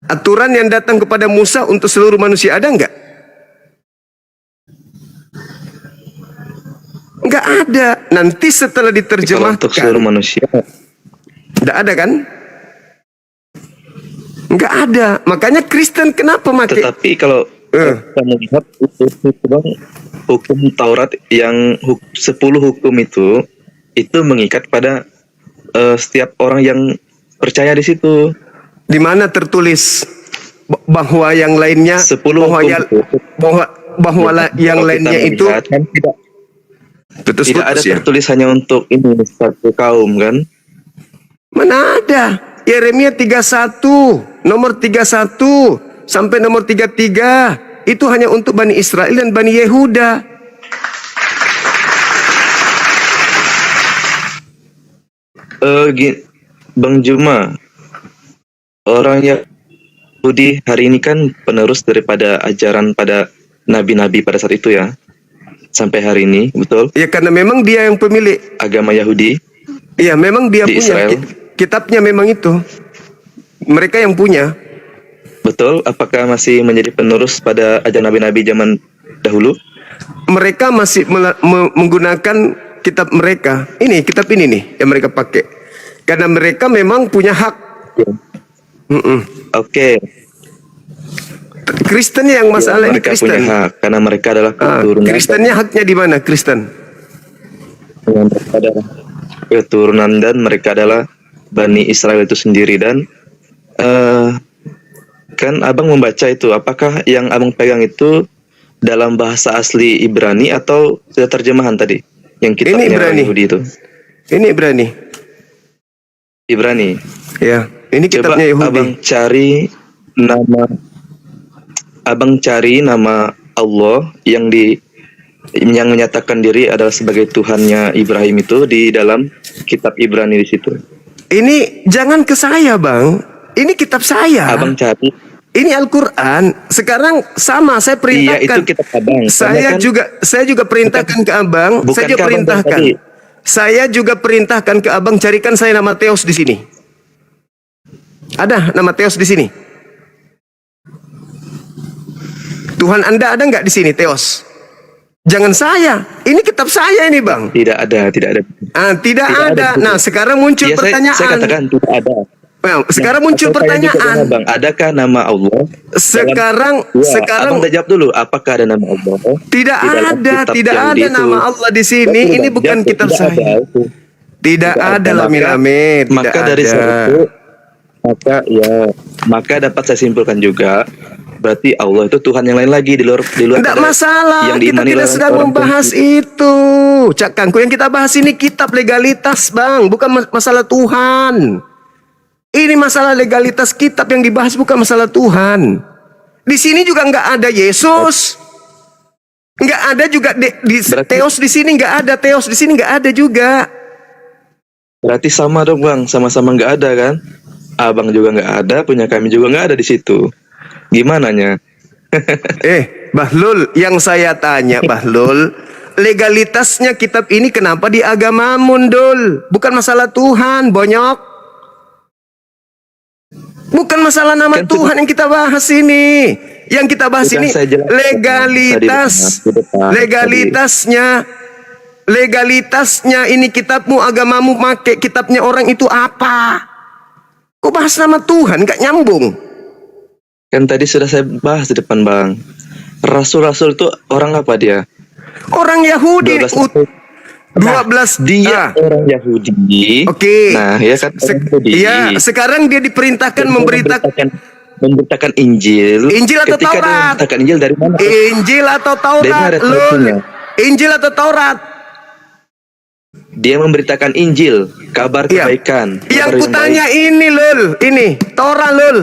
Aturan yang datang kepada Musa untuk seluruh manusia ada enggak? Enggak ada. Nanti setelah Kalau diterjemahkan. untuk seluruh manusia, Enggak ada kan? Enggak ada. Makanya Kristen kenapa pakai? tetapi kalau kita melihat itu Bang, hukum Taurat yang 10 hukum itu mengikat pada setiap orang yang percaya di situ. Di mana tertulis bahwa yang lainnya 10 bahwa hukum ya- itu. yang Kalau lainnya kita itu melihat, kan tidak ada ya. tertulis hanya untuk ini satu kaum kan. Mana ada? Yeremia 31, nomor 31 sampai nomor 33 itu hanya untuk Bani Israel dan Bani Yehuda. Bang Juma, orang Yahudi hari ini kan penerus daripada ajaran pada nabi-nabi pada saat itu ya. Sampai hari ini, betul? Ya karena memang dia yang pemilik. Agama Yahudi Iya, memang dia di punya. Israel. Kitabnya memang itu. Mereka yang punya. Betul? Apakah masih menjadi penerus pada ajaran nabi-nabi zaman dahulu? Mereka masih menggunakan kitab mereka. Ini kitab ini nih yang mereka pakai. Karena mereka memang punya hak. Oke. Kristen yang masalah ini mereka Kristen. punya hak karena mereka adalah keturunan. Kristennya haknya di mana Kristen? Mereka adalah keturunan dan mereka adalah Bani Israel itu sendiri. Dan kan abang membaca itu, apakah yang abang pegang itu dalam bahasa asli Ibrani atau terjemahan tadi yang kitabnya Ibrani. Yahudi itu? Ini Ibrani. Ibrani. Ya, ini Coba kitabnya Yahudi. abang cari nama Allah yang menyatakan diri adalah sebagai Tuhannya Ibrahim itu di dalam kitab Ibrani di situ. Ini jangan ke saya, Bang. Ini kitab saya. Abang cari. Ini Al-Qur'an. Sekarang sama saya perintahkan. Iya, itu kitab abang. Saya Karena juga perintahkan ke Abang. Bukan Saya juga ke abang perintahkan. tadi. Saya juga perintahkan ke Abang carikan saya nama Theos di sini. Ada nama Theos di sini? Tuhan Anda ada nggak di sini Theos? Jangan saya. Ini kitab saya ini, Bang. Tidak ada. Tidak Tidak ada. ada. Nah, sekarang muncul Ya, pertanyaan. saya katakan tidak ada. Well, sekarang muncul Atau kayak di Quran, pertanyaan. Bang, adakah nama Allah? Sekarang Abang udah jawab dulu, apakah ada nama Allah? tidak Di dalam ada, kitab tidak yang ada itu. nama Allah di sini. Tapi Ini udah bukan jawab, kitab tidak saya. ada itu. Tidak ada lami-lami, tidak Maka dari ada. situ, maka dapat saya simpulkan juga, berarti Allah itu Tuhan yang lain lagi di luar Tidak dari masalah, yang kita diimani tidak oleh sedang orang membahas itu. Cak Kangku, yang kita bahas ini kitab legalitas, Bang, bukan masalah Tuhan. Ini masalah legalitas kitab yang dibahas, bukan masalah Tuhan. Di sini juga nggak ada Yesus, nggak ada juga Theos di sini nggak ada, Theos di sini nggak ada juga. Berarti sama dong, Bang, sama-sama nggak ada kan? Abang juga nggak ada, punya kami juga nggak ada di situ. Gimana nya? Bahlul, yang saya tanya, Bahlul, legalitasnya kitab ini kenapa di agamamu, Dul? Bukan masalah Tuhan, bonyok. Bukan masalah nama Kan Tuhan yang kita bahas ini. Yang kita bahas Sudah ini saya jelaskan legalitas. tadi, Bang, Legalitasnya ini kitabmu, agamamu make kitabnya orang itu apa? Kok bahas nama Tuhan, gak nyambung. Kan tadi sudah saya bahas di depan, Bang. Rasul-rasul itu orang apa dia? Orang Yahudi. 12 Dia orang Yahudi. Oke. Nah, ya kan orang Yahudi. Iya, sekarang dia diperintahkan memberitakan Injil. Injil atau Ketika dia Taurat? memberitakan Injil dari mana? Injil atau Dari Taurat? mana Lul. referensinya? Injil atau Taurat? Dia memberitakan Injil, kabar Iya. kebaikan. Yang kabar kutanya baik. ini, Lul. Ini Taurat, Lul.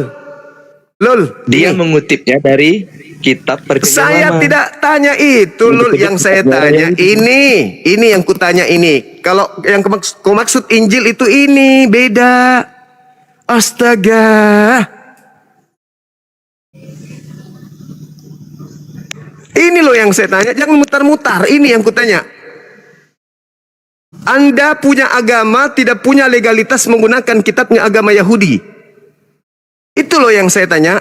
Lul. Dia ini. mengutipnya dari kitab perjanjian Saya lama. tidak tanya itu, Lul. Yang saya tanya ini yang kutanya ini. Kalau yang kau maksud Injil itu ini beda. Astaga. Ini loh yang saya tanya. Jangan mutar-mutar. Ini yang kutanya. Anda punya agama, tidak punya legalitas menggunakan kitabnya agama Yahudi. Itu loh yang saya tanya.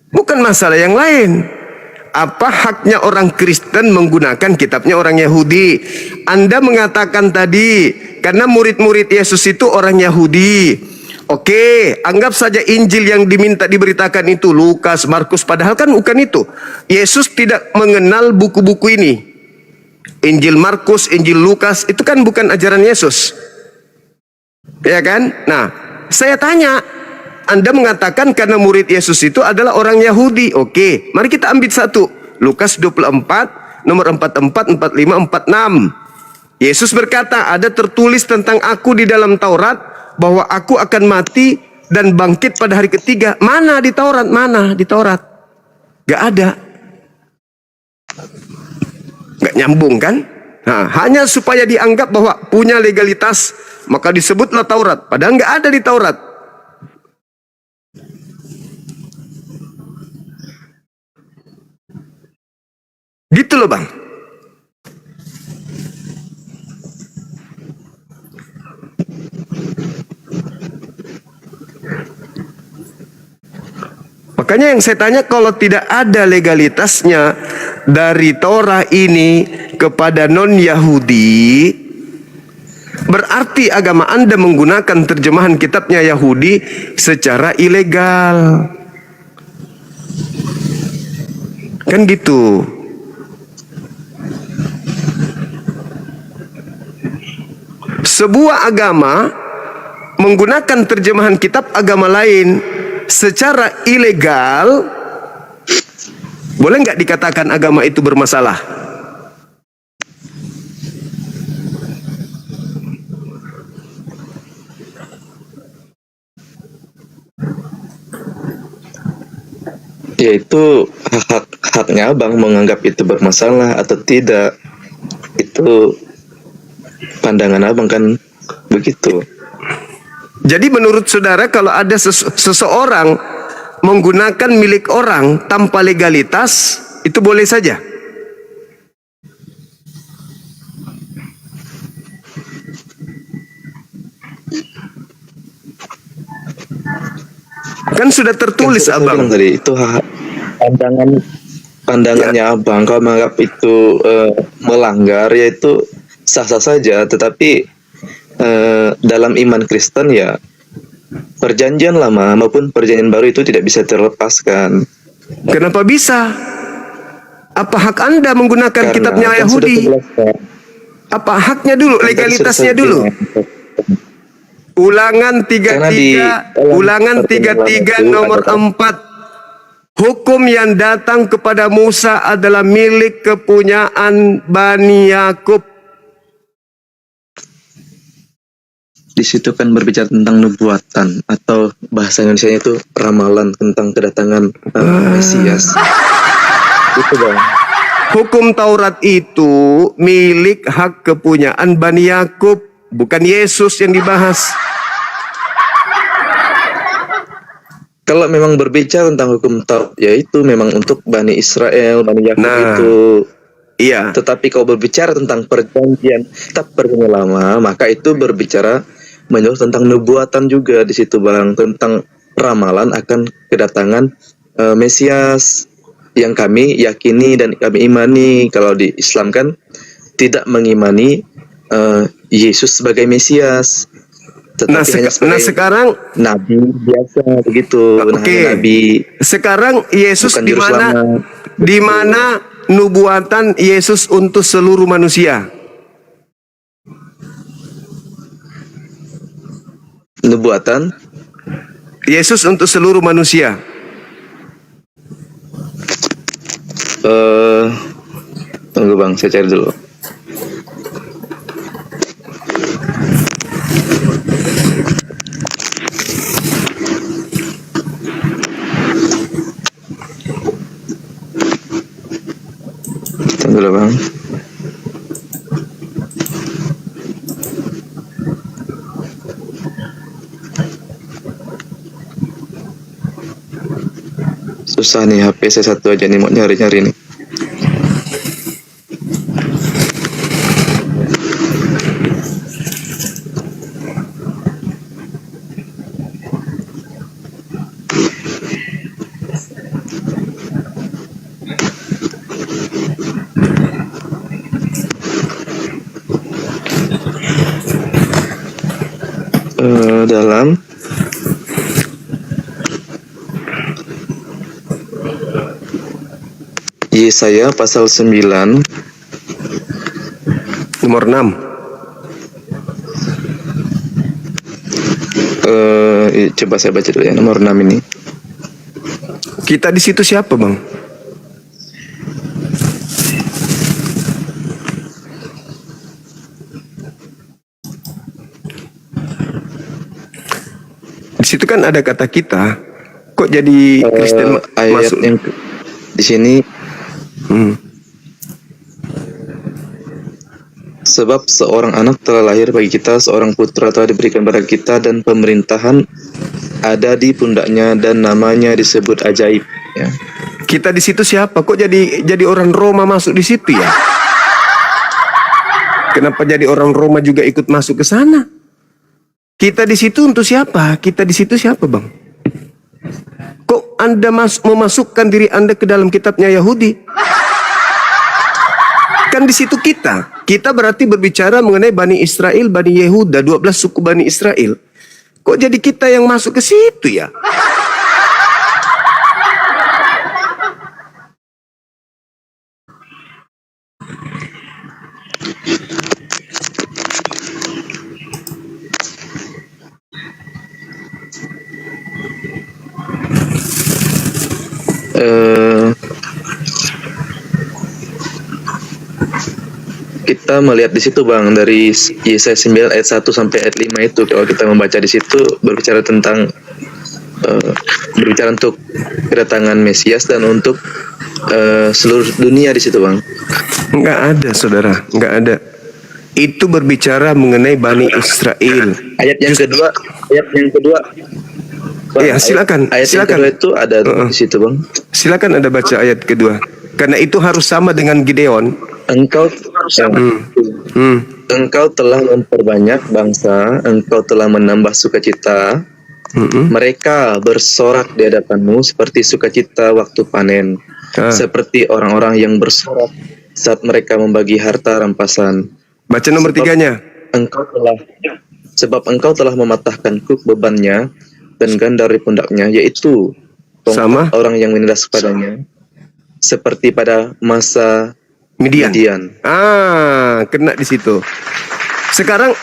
Bukan masalah yang lain. Apa haknya orang Kristen menggunakan kitabnya orang Yahudi? Anda mengatakan tadi, karena murid-murid Yesus itu orang Yahudi. Oke, anggap saja Injil yang diminta diberitakan itu Lukas, Markus, padahal kan bukan itu. Yesus tidak mengenal buku-buku ini. Injil Markus, Injil Lukas, itu kan bukan ajaran Yesus. Ya kan? Nah, saya tanya, Anda mengatakan karena murid Yesus itu adalah orang Yahudi. Oke, mari kita ambil satu. Lukas 24, nomor 44, 45, 46. Yesus berkata, ada tertulis tentang aku di dalam Taurat, bahwa aku akan mati dan bangkit pada hari ketiga. Mana di Taurat? Mana di Taurat? Gak ada. Gak nyambung kan? Nah, hanya supaya dianggap bahwa punya legalitas, maka disebutlah Taurat. Padahal gak ada di Taurat. Gitu loh, Bang. Makanya yang saya tanya, kalau tidak ada legalitasnya dari Torah ini kepada non-Yahudi, berarti agama Anda menggunakan terjemahan kitabnya Yahudi secara ilegal. Kan gitu. Sebuah agama menggunakan terjemahan kitab agama lain secara ilegal, boleh nggak dikatakan agama itu bermasalah? Ya itu haknya abang menganggap itu bermasalah atau tidak. Itu pandangan abang kan begitu. Jadi menurut saudara, kalau ada seseorang menggunakan milik orang tanpa legalitas, itu boleh saja? Kan sudah tertulis, Kan sudah saya abang. bilang tadi, itu pandangan pandangannya abang, kalau menganggap itu melanggar, yaitu sah-sah saja. Tetapi dalam iman Kristen ya, perjanjian lama maupun perjanjian baru itu tidak bisa terlepaskan. Kenapa bisa? Apa hak Anda menggunakan Karena kitabnya kan sudah Yahudi? terjelaskan. Apa haknya dulu, Kan tadi legalitasnya sudah dulu? Ulangan Karena di 33, ulangan 33 itu nomor ada- 4. Hukum yang datang kepada Musa adalah milik kepunyaan Bani Yakub. Di situ kan berbicara tentang nubuatan, atau bahasa Indonesia itu ramalan tentang kedatangan Mesias. Itu bang. Hukum Taurat itu milik hak kepunyaan Bani Yakub, bukan Yesus yang dibahas. Kalau memang berbicara tentang hukum Taurat, yaitu memang untuk Bani Israel, Bani Yakub Nah. itu. Iya. Tetapi kalau berbicara tentang perjanjian kitab perjanjian lama, maka itu berbicara menurut tentang nubuatan juga di situ bang, tentang ramalan akan kedatangan Mesias yang kami yakini dan kami imani. Kalau di Islam kan tidak mengimani Yesus sebagai Mesias, tetapi hanya sebagai sekarang nabi biasa begitu. Nah, Oke. hanya nabi sekarang Yesus bukan di juru mana? selamat. Di mana nubuatan Yesus untuk seluruh manusia? Nubuatan Yesus untuk seluruh manusia. tunggu bang, saya cari dulu. Tunggu dulu bang. Susah nih, HP saya satu aja nih, mau nyari-nyari nih. Dalam Yesaya pasal 9 Nomor 6. coba saya baca dulu ya, nomor 6 ini. Kita di situ siapa, Bang? Di situ kan ada kata kita. Kok jadi Kristen Ayat masuk? yang di sini, sebab seorang anak telah lahir bagi kita, seorang putra telah diberikan kepada kita, dan pemerintahan ada di pundaknya, dan namanya disebut ajaib. Ya. Kita di situ siapa? Kok jadi orang Roma masuk di situ ya? Kenapa jadi orang Roma juga ikut masuk ke sana? Kita di situ untuk siapa? Kita di situ siapa, Bang? Kok Anda memasukkan diri Anda ke dalam kitabnya Yahudi? Kan di situ kita. Kita berarti berbicara mengenai Bani Israel, Bani Yehuda, 12 suku Bani Israel. Kok jadi kita yang masuk ke situ ya? Kita melihat di situ, Bang, dari Yesaya 9 ayat 1 sampai ayat 5 itu, kalau kita membaca di situ berbicara tentang berbicara untuk kedatangan Mesias dan untuk seluruh dunia di situ, Bang. Enggak ada, saudara. Enggak ada. Itu berbicara mengenai Bani Israel. Ayat yang kedua, Bang, Iya, silakan. Ayat Silakan. yang kedua itu ada di situ, Bang. Silakan Anda baca ayat kedua. Karena itu harus sama dengan Gideon. Engkau telah memperbanyak bangsa, engkau telah menambah sukacita. Mereka bersorak di hadapanmu seperti sukacita waktu panen. seperti orang-orang yang bersorak saat mereka membagi harta rampasan. Baca nomor Sebab tiganya. Sebab engkau telah mematahkan kuk bebannya dan gandar dari pundaknya, yaitu Sama. tongkat orang yang menindas kepadanya, seperti pada masa Midian. Midian. Kena di situ. Sekarang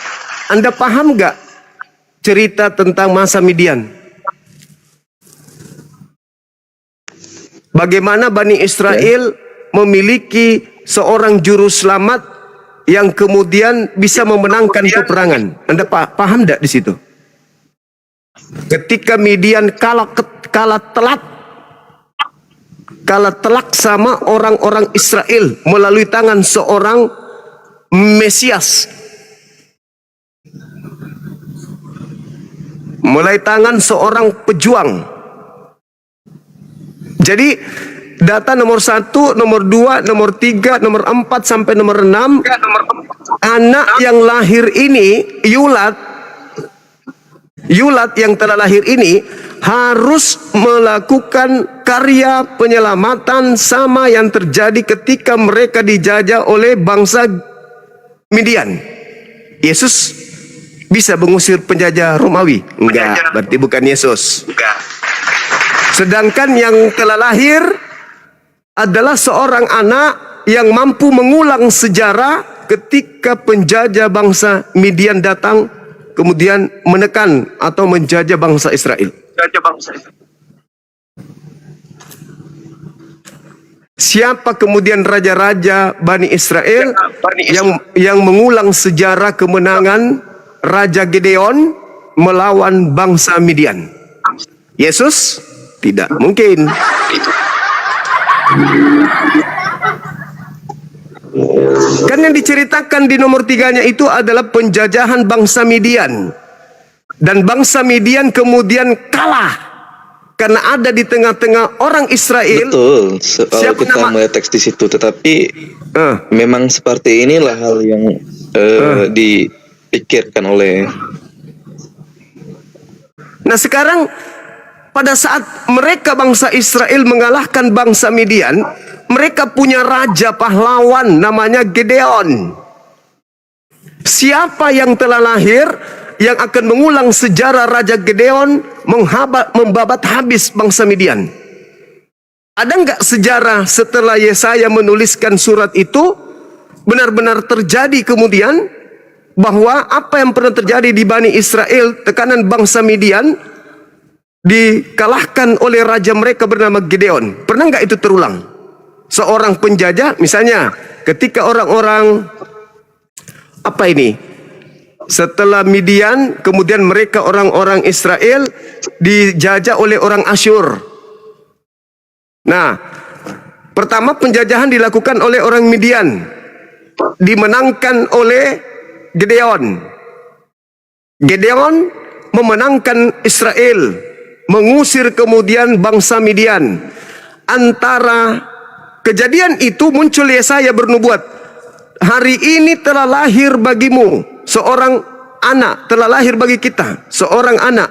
Anda paham nggak cerita tentang masa Midian? Bagaimana Bani Israel memiliki seorang juru selamat yang kemudian bisa memenangkan peperangan. Anda paham tidak di situ? Ketika Midian kalah telak sama orang-orang Israel melalui tangan seorang Mesias, mulai tangan seorang pejuang. Jadi data nomor 1, nomor 2, nomor 3, nomor 4 sampai nomor 6, anak yang lahir ini, Yulat yang telah lahir ini harus melakukan karya penyelamatan sama yang terjadi ketika mereka dijajah oleh bangsa Midian. Yesus bisa mengusir penjajah Romawi? Enggak, berarti bukan Yesus. Sedangkan yang telah lahir adalah seorang anak yang mampu mengulang sejarah ketika penjajah bangsa Midian datang kemudian menekan atau menjajah bangsa Israel. Siapa kemudian raja-raja Bani Israel yang mengulang sejarah kemenangan Raja Gideon melawan bangsa Midian? Yesus? Tidak mungkin. Kan yang diceritakan di nomor 3-nya itu adalah penjajahan bangsa Midian. Dan bangsa Midian kemudian kalah karena ada di tengah-tengah orang Israel. Betul, kalau kita melihat teks di situ, tetapi memang seperti inilah hal yang dipikirkan oleh. Nah sekarang pada saat mereka bangsa Israel mengalahkan bangsa Midian, mereka punya raja pahlawan namanya Gideon. Siapa yang telah lahir yang akan mengulang sejarah Raja Gideon membabat habis bangsa Midian? Ada nggak sejarah setelah Yesaya menuliskan surat itu benar-benar terjadi kemudian bahwa apa yang pernah terjadi di Bani Israel, tekanan bangsa Midian dikalahkan oleh raja mereka bernama Gideon? Pernah nggak itu terulang? Seorang penjajah, misalnya ketika orang-orang setelah Midian, kemudian mereka orang-orang Israel dijajah oleh orang Asyur. Nah, pertama penjajahan dilakukan oleh orang Midian, dimenangkan oleh Gideon. Gideon memenangkan Israel, mengusir kemudian bangsa Midian. Antara kejadian itu muncul Yesaya bernubuat, hari ini telah lahir bagimu seorang anak, telah lahir bagi kita seorang anak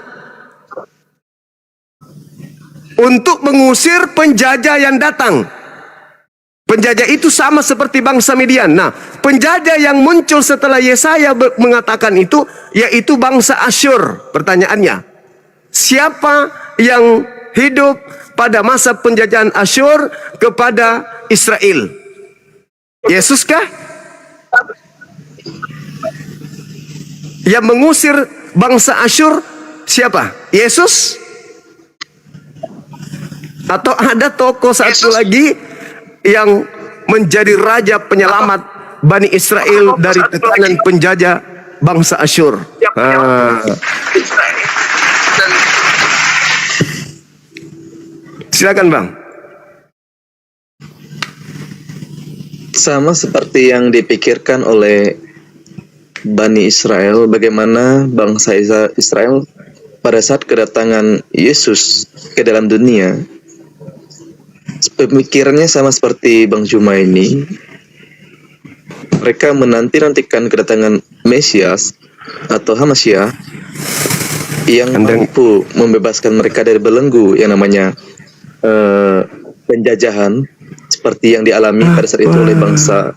untuk mengusir penjajah yang datang. Penjajah itu sama seperti bangsa Midian. Nah, penjajah yang muncul setelah Yesaya mengatakan itu yaitu bangsa Asyur. Pertanyaannya, siapa yang hidup pada masa penjajahan Asyur kepada Israel? Yesuskah? Yang mengusir bangsa Asyur siapa? Yesus? Atau ada tokoh satu lagi yang menjadi raja penyelamat Bani Israel dari tekanan penjajah bangsa Asyur? Silakan Bang. Sama seperti yang dipikirkan oleh Bani Israel, bagaimana bangsa Israel pada saat kedatangan Yesus ke dalam dunia, pemikirannya sama seperti Bang Juma ini. Mereka menanti-nantikan kedatangan Mesias atau Hamasyah yang mampu membebaskan mereka dari belenggu yang namanya penjajahan seperti yang dialami pada saat itu oleh bangsa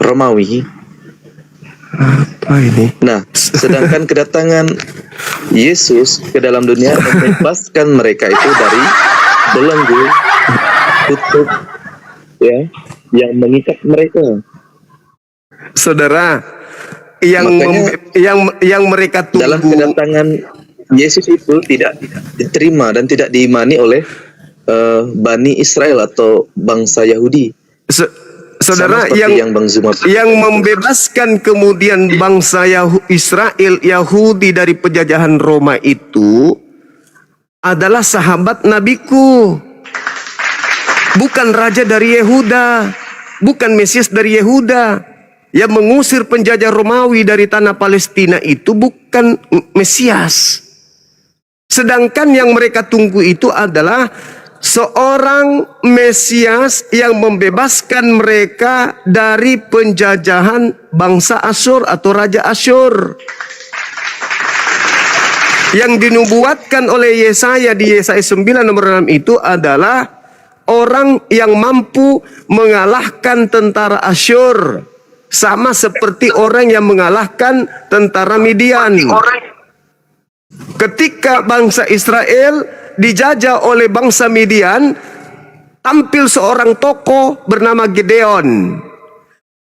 Romawi. Apa ini? Nah, sedangkan kedatangan Yesus ke dalam dunia membebaskan mereka itu dari belenggu, tutup, ya, yang mengikat mereka. Saudara, yang mereka tunggu Dalam kedatangan Yesus itu tidak diterima dan tidak diimani oleh Bani Israel atau bangsa Yahudi. Saudara, Sama seperti yang Bang Zuma yang membebaskan kemudian bangsa Israel Yahudi dari penjajahan Roma itu adalah sahabat nabiku, bukan raja dari Yehuda, bukan Mesias dari Yehuda. Yang mengusir penjajah Romawi dari tanah Palestina itu bukan Mesias. Sedangkan yang mereka tunggu itu adalah seorang Mesias yang membebaskan mereka dari penjajahan bangsa Asyur atau Raja Asyur. Yang dinubuatkan oleh Yesaya di Yesaya 9 nomor 6 itu adalah orang yang mampu mengalahkan tentara Asyur. Sama seperti orang yang mengalahkan tentara Midian. Ketika bangsa Israel dijajah oleh bangsa Midian, tampil seorang tokoh bernama Gideon.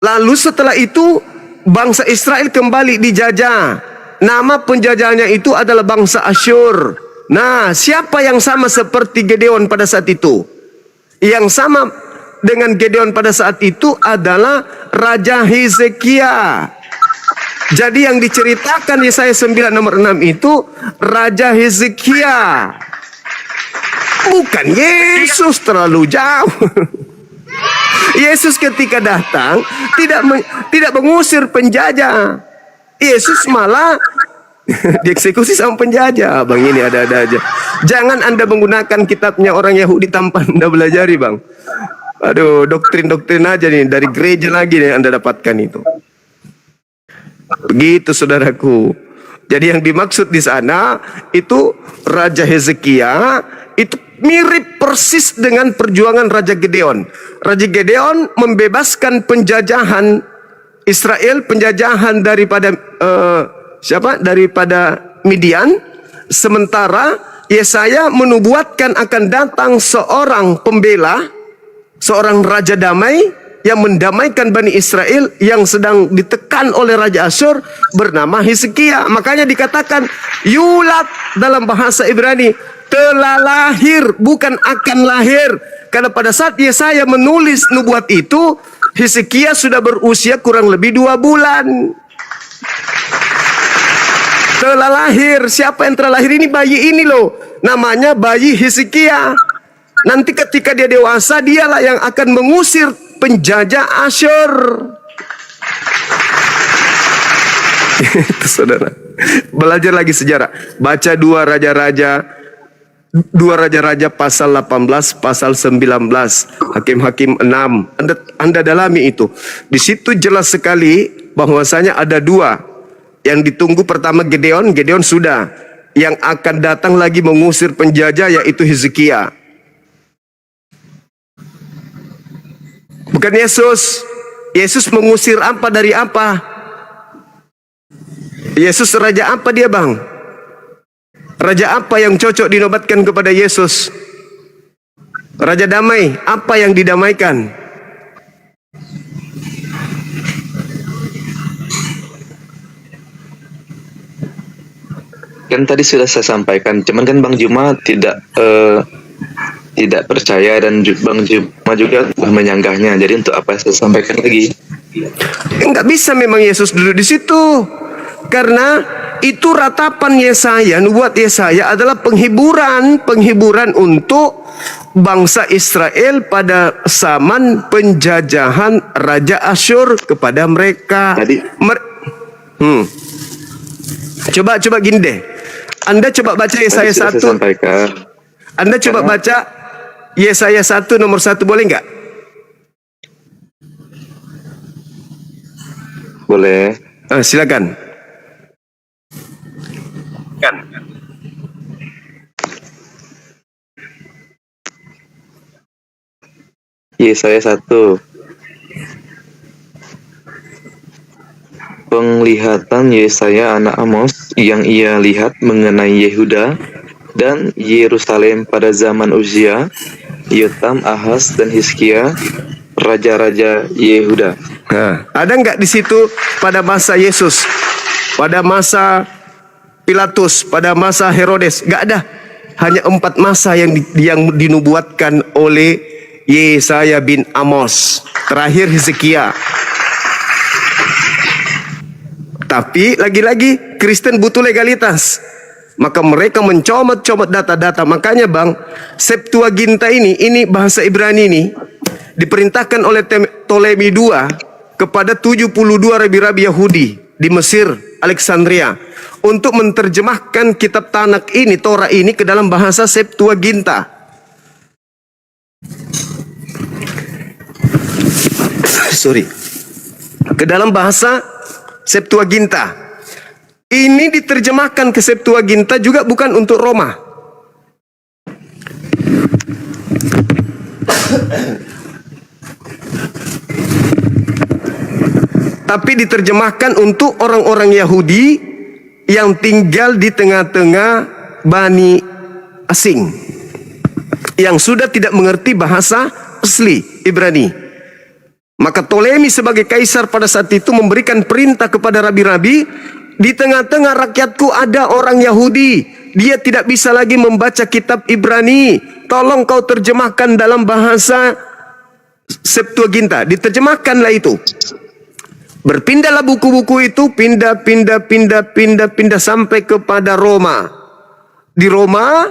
Lalu setelah itu bangsa Israel kembali dijajah. Nama penjajahnya itu adalah bangsa Asyur. Nah, siapa yang sama seperti Gideon pada saat itu? Yang sama dengan Gideon pada saat itu adalah Raja Hezekia. Jadi yang diceritakan Yesaya 9 nomor 6 itu Raja Hezekia, bukan Yesus. Terlalu jauh. Yesus ketika datang tidak mengusir penjajah. Yesus malah dieksekusi sama penjajah. Bang, ini ada-ada aja. Jangan Anda menggunakan kitabnya orang Yahudi tanpa Anda belajari, Bang. Aduh, doktrin-doktrin aja nih, dari gereja lagi nih Anda dapatkan itu. Begitu saudaraku. Jadi yang dimaksud di sana itu Raja Hezekia itu mirip persis dengan perjuangan Raja Gideon. Raja Gideon membebaskan penjajahan Israel, penjajahan daripada daripada Midian. Sementara Yesaya menubuatkan akan datang seorang pembela, seorang raja damai yang mendamaikan Bani Israel yang sedang ditekan oleh Raja Asyur bernama Hezekia. Makanya dikatakan yulat dalam bahasa Ibrani, telah lahir, bukan akan lahir. Karena pada saat Yesaya menulis nubuat itu, Hezekia sudah berusia kurang lebih 2 bulan. Telah lahir. Siapa yang telah lahir? Ini bayi ini loh, namanya bayi Hezekia. Nanti ketika dia dewasa, dialah yang akan mengusir penjajah Asyur. Itu saudara. Belajar lagi sejarah. Baca 2 Raja-Raja pasal 18, pasal 19, Hakim-Hakim 6. Anda dalami itu. Di situ jelas sekali bahwasanya ada 2. Yang ditunggu pertama Gideon sudah. Yang akan datang lagi mengusir penjajah yaitu Hezekia. Bukan Yesus. Yesus mengusir apa dari apa? Yesus raja apa dia, Bang? Raja apa yang cocok dinobatkan kepada Yesus? Raja damai. Apa yang didamaikan? Kan tadi sudah saya sampaikan, cuman kan Bang Juma tidak percaya dan Bang Juma juga menyanggahnya. Jadi untuk apa saya sampaikan lagi? Enggak bisa memang Yesus duduk di situ. Karena itu ratapan Yesaya, nubuat Yesaya adalah penghiburan untuk bangsa Israel pada zaman penjajahan Raja Asyur kepada mereka. Coba gini deh. Anda coba baca Yesaya 1. Anda coba baca Yesaya 1 nomor 1, boleh nggak? Boleh. Silakan. Yesaya 1. Penglihatan Yesaya anak Amos yang ia lihat mengenai Yehuda dan Yerusalem pada zaman Uzia, Yotam, Ahaz, dan Hizkia, raja-raja Yehuda. Nah, ada nggak di situ pada masa Yesus, pada masa Pilatus, pada masa Herodes? Nggak ada. Hanya 4 masa yang dinubuatkan oleh Yesaya bin Amos. Terakhir Hizkia. Tapi lagi-lagi Kristen butuh legalitas. Maka mereka mencomot-comot data-data. Makanya Bang, Septuaginta ini bahasa Ibrani ini diperintahkan oleh Ptolemy II kepada 72 rabi-rabi Yahudi di Mesir, Alexandria, untuk menerjemahkan kitab Tanak ini, Torah ini, ke dalam bahasa Septuaginta. Ke dalam bahasa Septuaginta. Ini diterjemahkan ke Septuaginta juga bukan untuk Roma. Tapi diterjemahkan untuk orang-orang Yahudi yang tinggal di tengah-tengah Bani asing, yang sudah tidak mengerti bahasa asli Ibrani. Maka Ptolemy sebagai kaisar pada saat itu memberikan perintah kepada rabi-rabi, di tengah-tengah rakyatku ada orang Yahudi, dia tidak bisa lagi membaca kitab Ibrani, tolong kau terjemahkan dalam bahasa Septuaginta. Diterjemahkanlah itu. Berpindahlah buku-buku itu, pindah sampai kepada Roma. Di Roma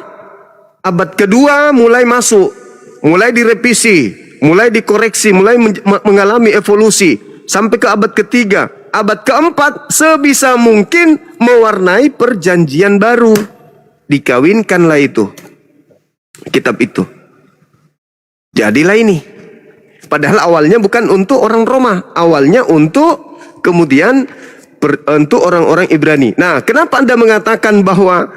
abad kedua mulai masuk, mulai direvisi, mulai dikoreksi, mulai mengalami evolusi sampai ke abad ketiga. Abad keempat sebisa mungkin mewarnai perjanjian baru. Dikawinkanlah itu, kitab itu. Jadilah ini. Padahal awalnya bukan untuk orang Roma, awalnya untuk kemudian untuk orang-orang Ibrani. Nah, kenapa Anda mengatakan bahwa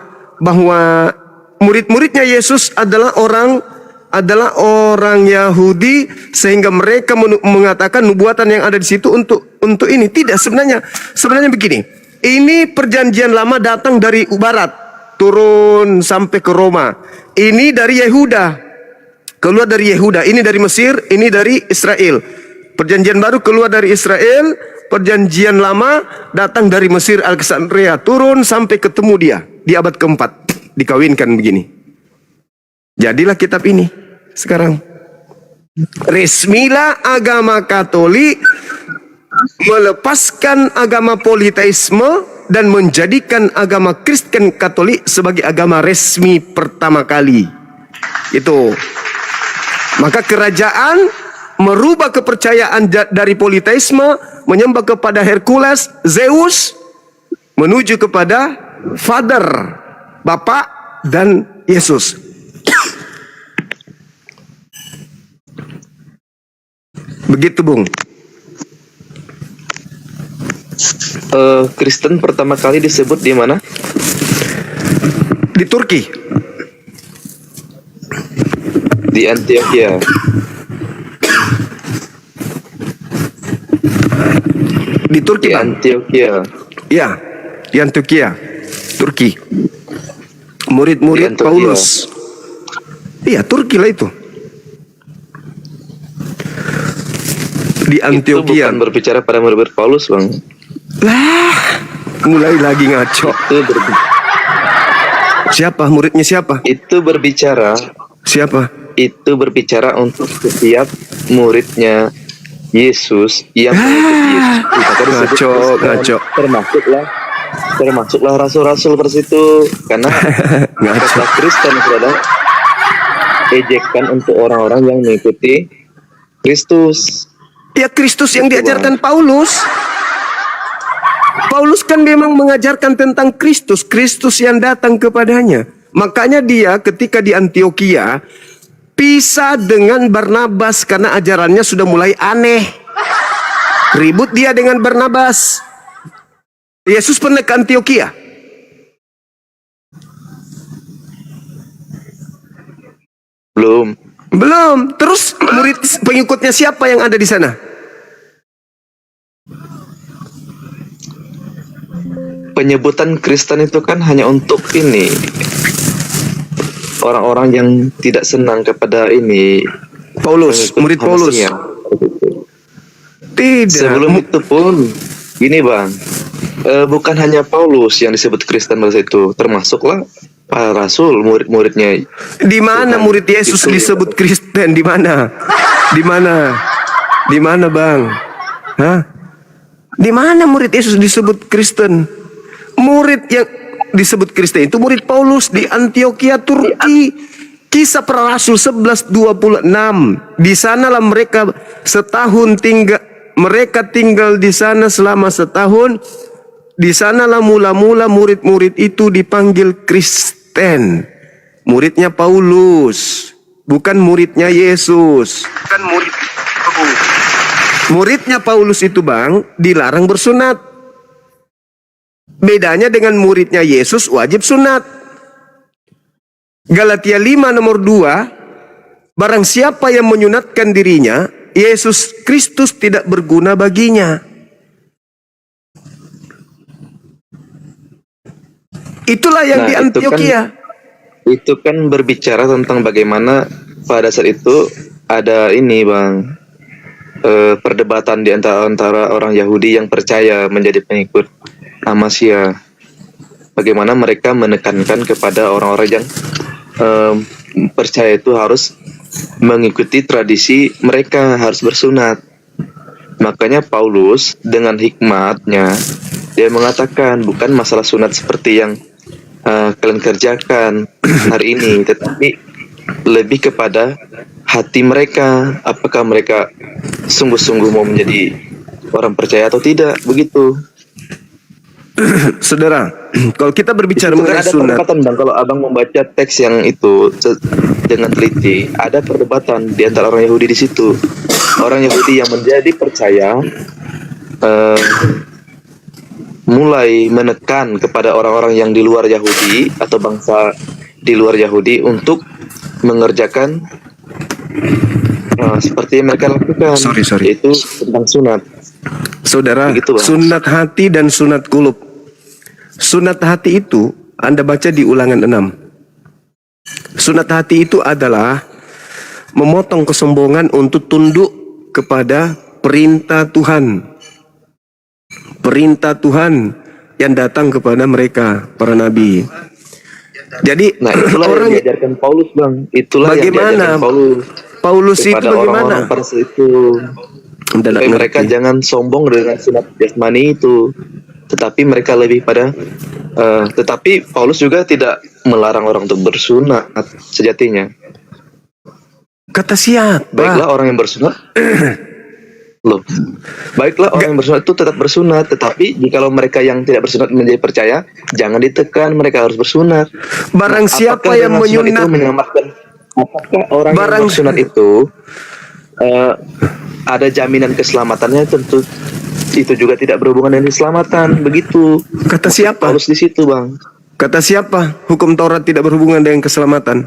murid-muridnya Yesus adalah orang Yahudi sehingga mereka mengatakan nubuatan yang ada di situ untuk ini? Tidak, sebenarnya begini. Ini perjanjian lama datang dari barat, turun sampai ke Roma. Ini dari Yehuda. Keluar dari Yehuda, ini dari Mesir, ini dari Israel. Perjanjian baru keluar dari Israel, perjanjian lama datang dari Mesir, Alexandria, turun sampai ketemu dia di abad keempat, dikawinkan begini. Jadilah kitab ini sekarang. Resmilah agama Katolik melepaskan agama politeisme dan menjadikan agama Kristen Katolik sebagai agama resmi pertama kali. Itu. Maka kerajaan merubah kepercayaan dari politeisme, menyembah kepada Hercules, Zeus, menuju kepada Father, Bapa, dan Yesus. Begitu, Bung. Kristen pertama kali disebut di mana? Di Turki. Di Antioquia. Di Turki, Di Bang. Antioquia. Ya, di Antioquia, Turki. Murid-murid Di Antioquia. Paulus. Iya, Turki lah itu. Di Itu Antioquia. bukan berbicara pada murid Paulus, Bang. Lah, mulai lagi ngaco. Siapa muridnya siapa? Itu berbicara untuk setiap muridnya Yesus yang mengikuti Yesus. Maka disebut Ngaco. termasuklah rasul-rasul persitu, karena kata Kristen adalah ejekan untuk orang-orang yang mengikuti Kristus. Ya, Kristus yang diajarkan Paulus. Paulus kan memang mengajarkan tentang Kristus, Kristus yang datang kepadanya. Makanya dia ketika di Antioquia pisah dengan Barnabas karena ajarannya sudah mulai aneh. Ribut dia dengan Barnabas. Yesus pernah ke Antioquia? Belum. Terus murid pengikutnya siapa yang ada di sana? Penyebutan Kristen itu kan hanya untuk ini, orang-orang yang tidak senang kepada ini Paulus, murid Paulus. Hamasiah. Tidak. Sebelum itu pun gini bang, bukan hanya Paulus yang disebut Kristen pada saat itu, termasuklah para rasul, murid-muridnya. Di mana murid Yesus Itu. disebut Kristen? Di mana? Di mana? Di mana, Bang? Hah? Di mana murid Yesus disebut Kristen? Murid yang disebut Kristen itu murid Paulus di Antioquia, Turki. Kisah para Rasul 11:26. Di sanalah mereka setahun tinggal. Mereka tinggal di sana selama setahun. Di sanalah mula-mula murid-murid itu dipanggil Kristen. Muridnya Paulus, bukan muridnya Yesus. Bukan muridnya Paulus itu, Bang, dilarang bersunat. Bedanya dengan muridnya Yesus wajib sunat. Galatia 5 nomor 2, barang siapa yang menyunatkan dirinya, Yesus Kristus tidak berguna baginya. Itulah yang Nah, di Antioquia. Itu kan berbicara tentang bagaimana pada saat itu ada ini bang, perdebatan di antara orang Yahudi yang percaya menjadi pengikut Hamasiah. Bagaimana mereka menekankan kepada orang-orang yang percaya itu harus mengikuti tradisi mereka, harus bersunat. Makanya Paulus dengan hikmatnya dia mengatakan bukan masalah sunat seperti yang kalian kerjakan hari ini, tetapi lebih kepada hati mereka, apakah mereka sungguh-sungguh mau menjadi orang percaya atau tidak, begitu. Saudara, kalau kita berbicara Itu kan mengenai ada sunat, perdebatan bang, kalau abang membaca teks yang itu dengan teliti, ada perdebatan di antara orang Yahudi di situ. Orang Yahudi yang menjadi percaya mulai menekan kepada orang-orang yang di luar Yahudi atau bangsa di luar Yahudi untuk mengerjakan seperti yang mereka lakukan, yaitu tentang sunat. saudara, Begitu, Bang. sunat hati dan sunat kulub. Sunat hati itu Anda baca di Ulangan 6. Sunat hati itu adalah memotong kesombongan untuk tunduk kepada perintah Tuhan. Perintah Tuhan yang datang kepada mereka, para nabi. Jadi Nah, itulah orang yang diajarkan Paulus, bang. Itulah yang bagaimana diajarkan Paulus Paulus itu kepada bagaimana? orang-orang pada saat itu. Anda nak Supaya mereka ngerti. jangan sombong dengan sunat jasmani itu, tetapi mereka lebih pada tetapi Paulus juga tidak melarang orang untuk bersunat sejatinya. Kata siapa? Baiklah orang yang bersunat loh. Baiklah orang yang bersunat itu tetap bersunat, tetapi jikalau mereka yang tidak bersunat menjadi percaya, jangan ditekan, mereka harus bersunat. Barang siapa apakah yang dengan sunat itu menyunat, menyelamatkan? Apakah orang Barang- yang bersunat itu ada jaminan keselamatannya? Tentu itu juga tidak berhubungan dengan keselamatan, begitu. kata siapa? Paulus di situ, bang. Kata siapa? Hukum Taurat tidak berhubungan dengan keselamatan.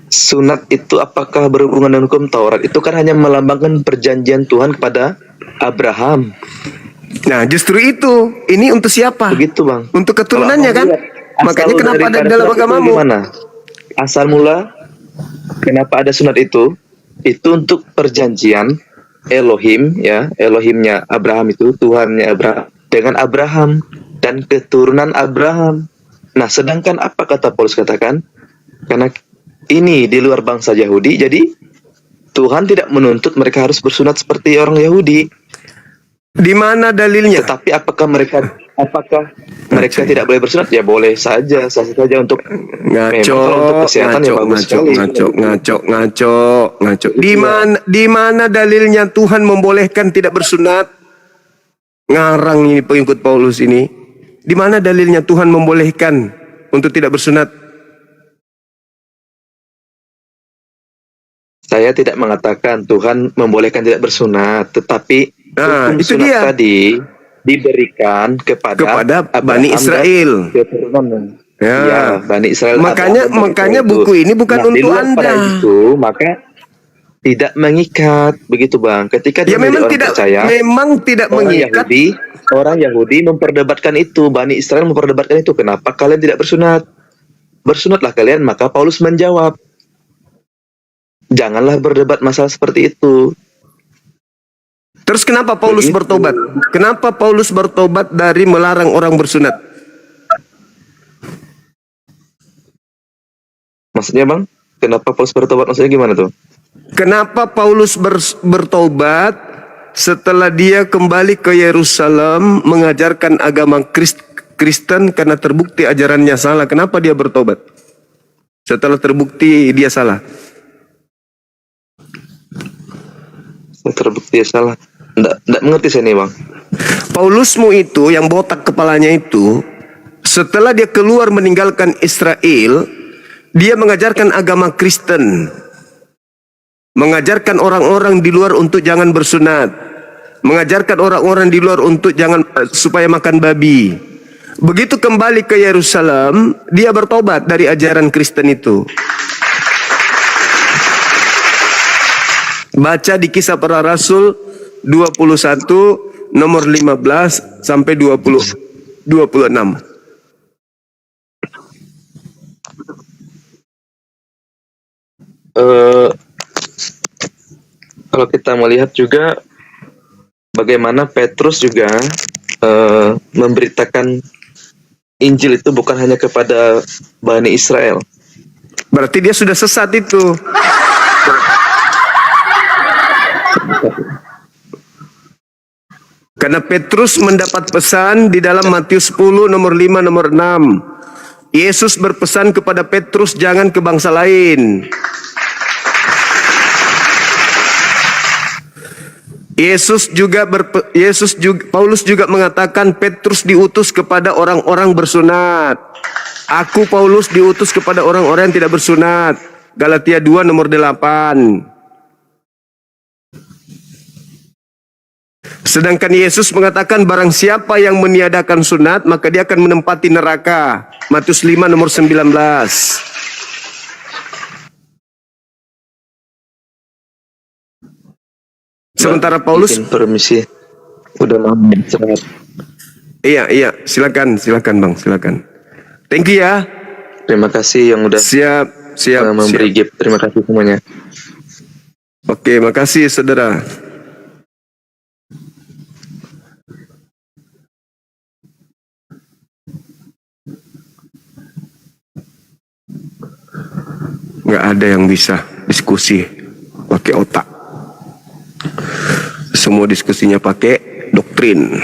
Sunat itu apakah berhubungan dengan hukum Taurat? Itu kan hanya melambangkan perjanjian Tuhan kepada Abraham. Nah, justru itu. Ini untuk siapa? Begitu, bang. Untuk keturunannya kan? Makanya kenapa ada di dalam agamamu? Asal mula kenapa ada sunat itu? Itu untuk perjanjian Elohim, ya, Elohimnya Abraham itu, Tuhannya Abraham dengan Abraham dan keturunan Abraham. Nah, sedangkan apa kata Paulus katakan? Karena ini di luar bangsa Yahudi, jadi Tuhan tidak menuntut mereka harus bersunat seperti orang Yahudi. Di mana dalilnya? Tetapi apakah mereka tidak boleh bersunat? Ya boleh saja, sah saja untuk Ngaco, memang untuk kesehatan ya bagus sekali. ngaco. Di mana dalilnya Tuhan membolehkan tidak bersunat? Ngarang ini pengikut Paulus ini. Di mana dalilnya Tuhan membolehkan untuk tidak bersunat? Saya tidak mengatakan Tuhan membolehkan tidak bersunat, tetapi Nah, hukum itu sunat dia. tadi diberikan kepada Kepada Abraham Bani dan Israel. keturunannya. Ya. Ya, Bani Israel. Makanya buku ini bukan Nah, di untuk luar pada Anda. itu, maka tidak mengikat begitu Bang. Ketika dia Ya memang menjadi orang percaya, memang tidak mengikat. Orang Yahudi memperdebatkan itu, Bani Israel memperdebatkan itu. Kenapa kalian tidak bersunat? Bersunatlah kalian. Maka Paulus menjawab, janganlah berdebat masalah seperti itu. Terus kenapa Paulus Begitu. bertobat? Kenapa Paulus bertobat dari melarang orang bersunat? Maksudnya Bang, kenapa Paulus bertobat? Maksudnya gimana tuh? Kenapa Paulus bertobat setelah dia kembali ke Yerusalem mengajarkan agama Kristen karena terbukti ajarannya salah? Kenapa dia bertobat? Setelah terbukti dia salah. Terbukti ya salah. Nggak mengerti saya nih Bang. Paulusmu itu yang botak kepalanya itu, setelah dia keluar meninggalkan Israel, dia mengajarkan agama Kristen. Mengajarkan orang-orang di luar untuk jangan bersunat. Mengajarkan orang-orang di luar untuk jangan supaya makan babi. Begitu kembali ke Yerusalem, dia bertobat dari ajaran Kristen itu. Baca di Kisah Para Rasul 21 nomor 15 sampai 26. Kalau kita melihat juga bagaimana Petrus juga memberitakan Injil itu bukan hanya kepada Bani Israel. Berarti dia sudah sesat itu. Karena Petrus mendapat pesan di dalam Matius 10 nomor 5 nomor 6. Yesus berpesan kepada Petrus jangan ke bangsa lain. Paulus juga mengatakan Petrus diutus kepada orang-orang bersunat. Aku Paulus diutus kepada orang-orang yang tidak bersunat. Galatia 2 nomor 8. Sedangkan Yesus mengatakan barang siapa yang meniadakan sunat maka dia akan menempati neraka. Matius 5 nomor 19. Sementara Paulus, Izin permisi, udah lama istirahat. iya, silakan Bang, silakan. Thank you ya. Terima kasih yang udah Siap. memberi gift. Terima kasih semuanya. Oke, makasih saudara. Nggak ada yang bisa diskusi pakai otak. Semua diskusinya pakai doktrin.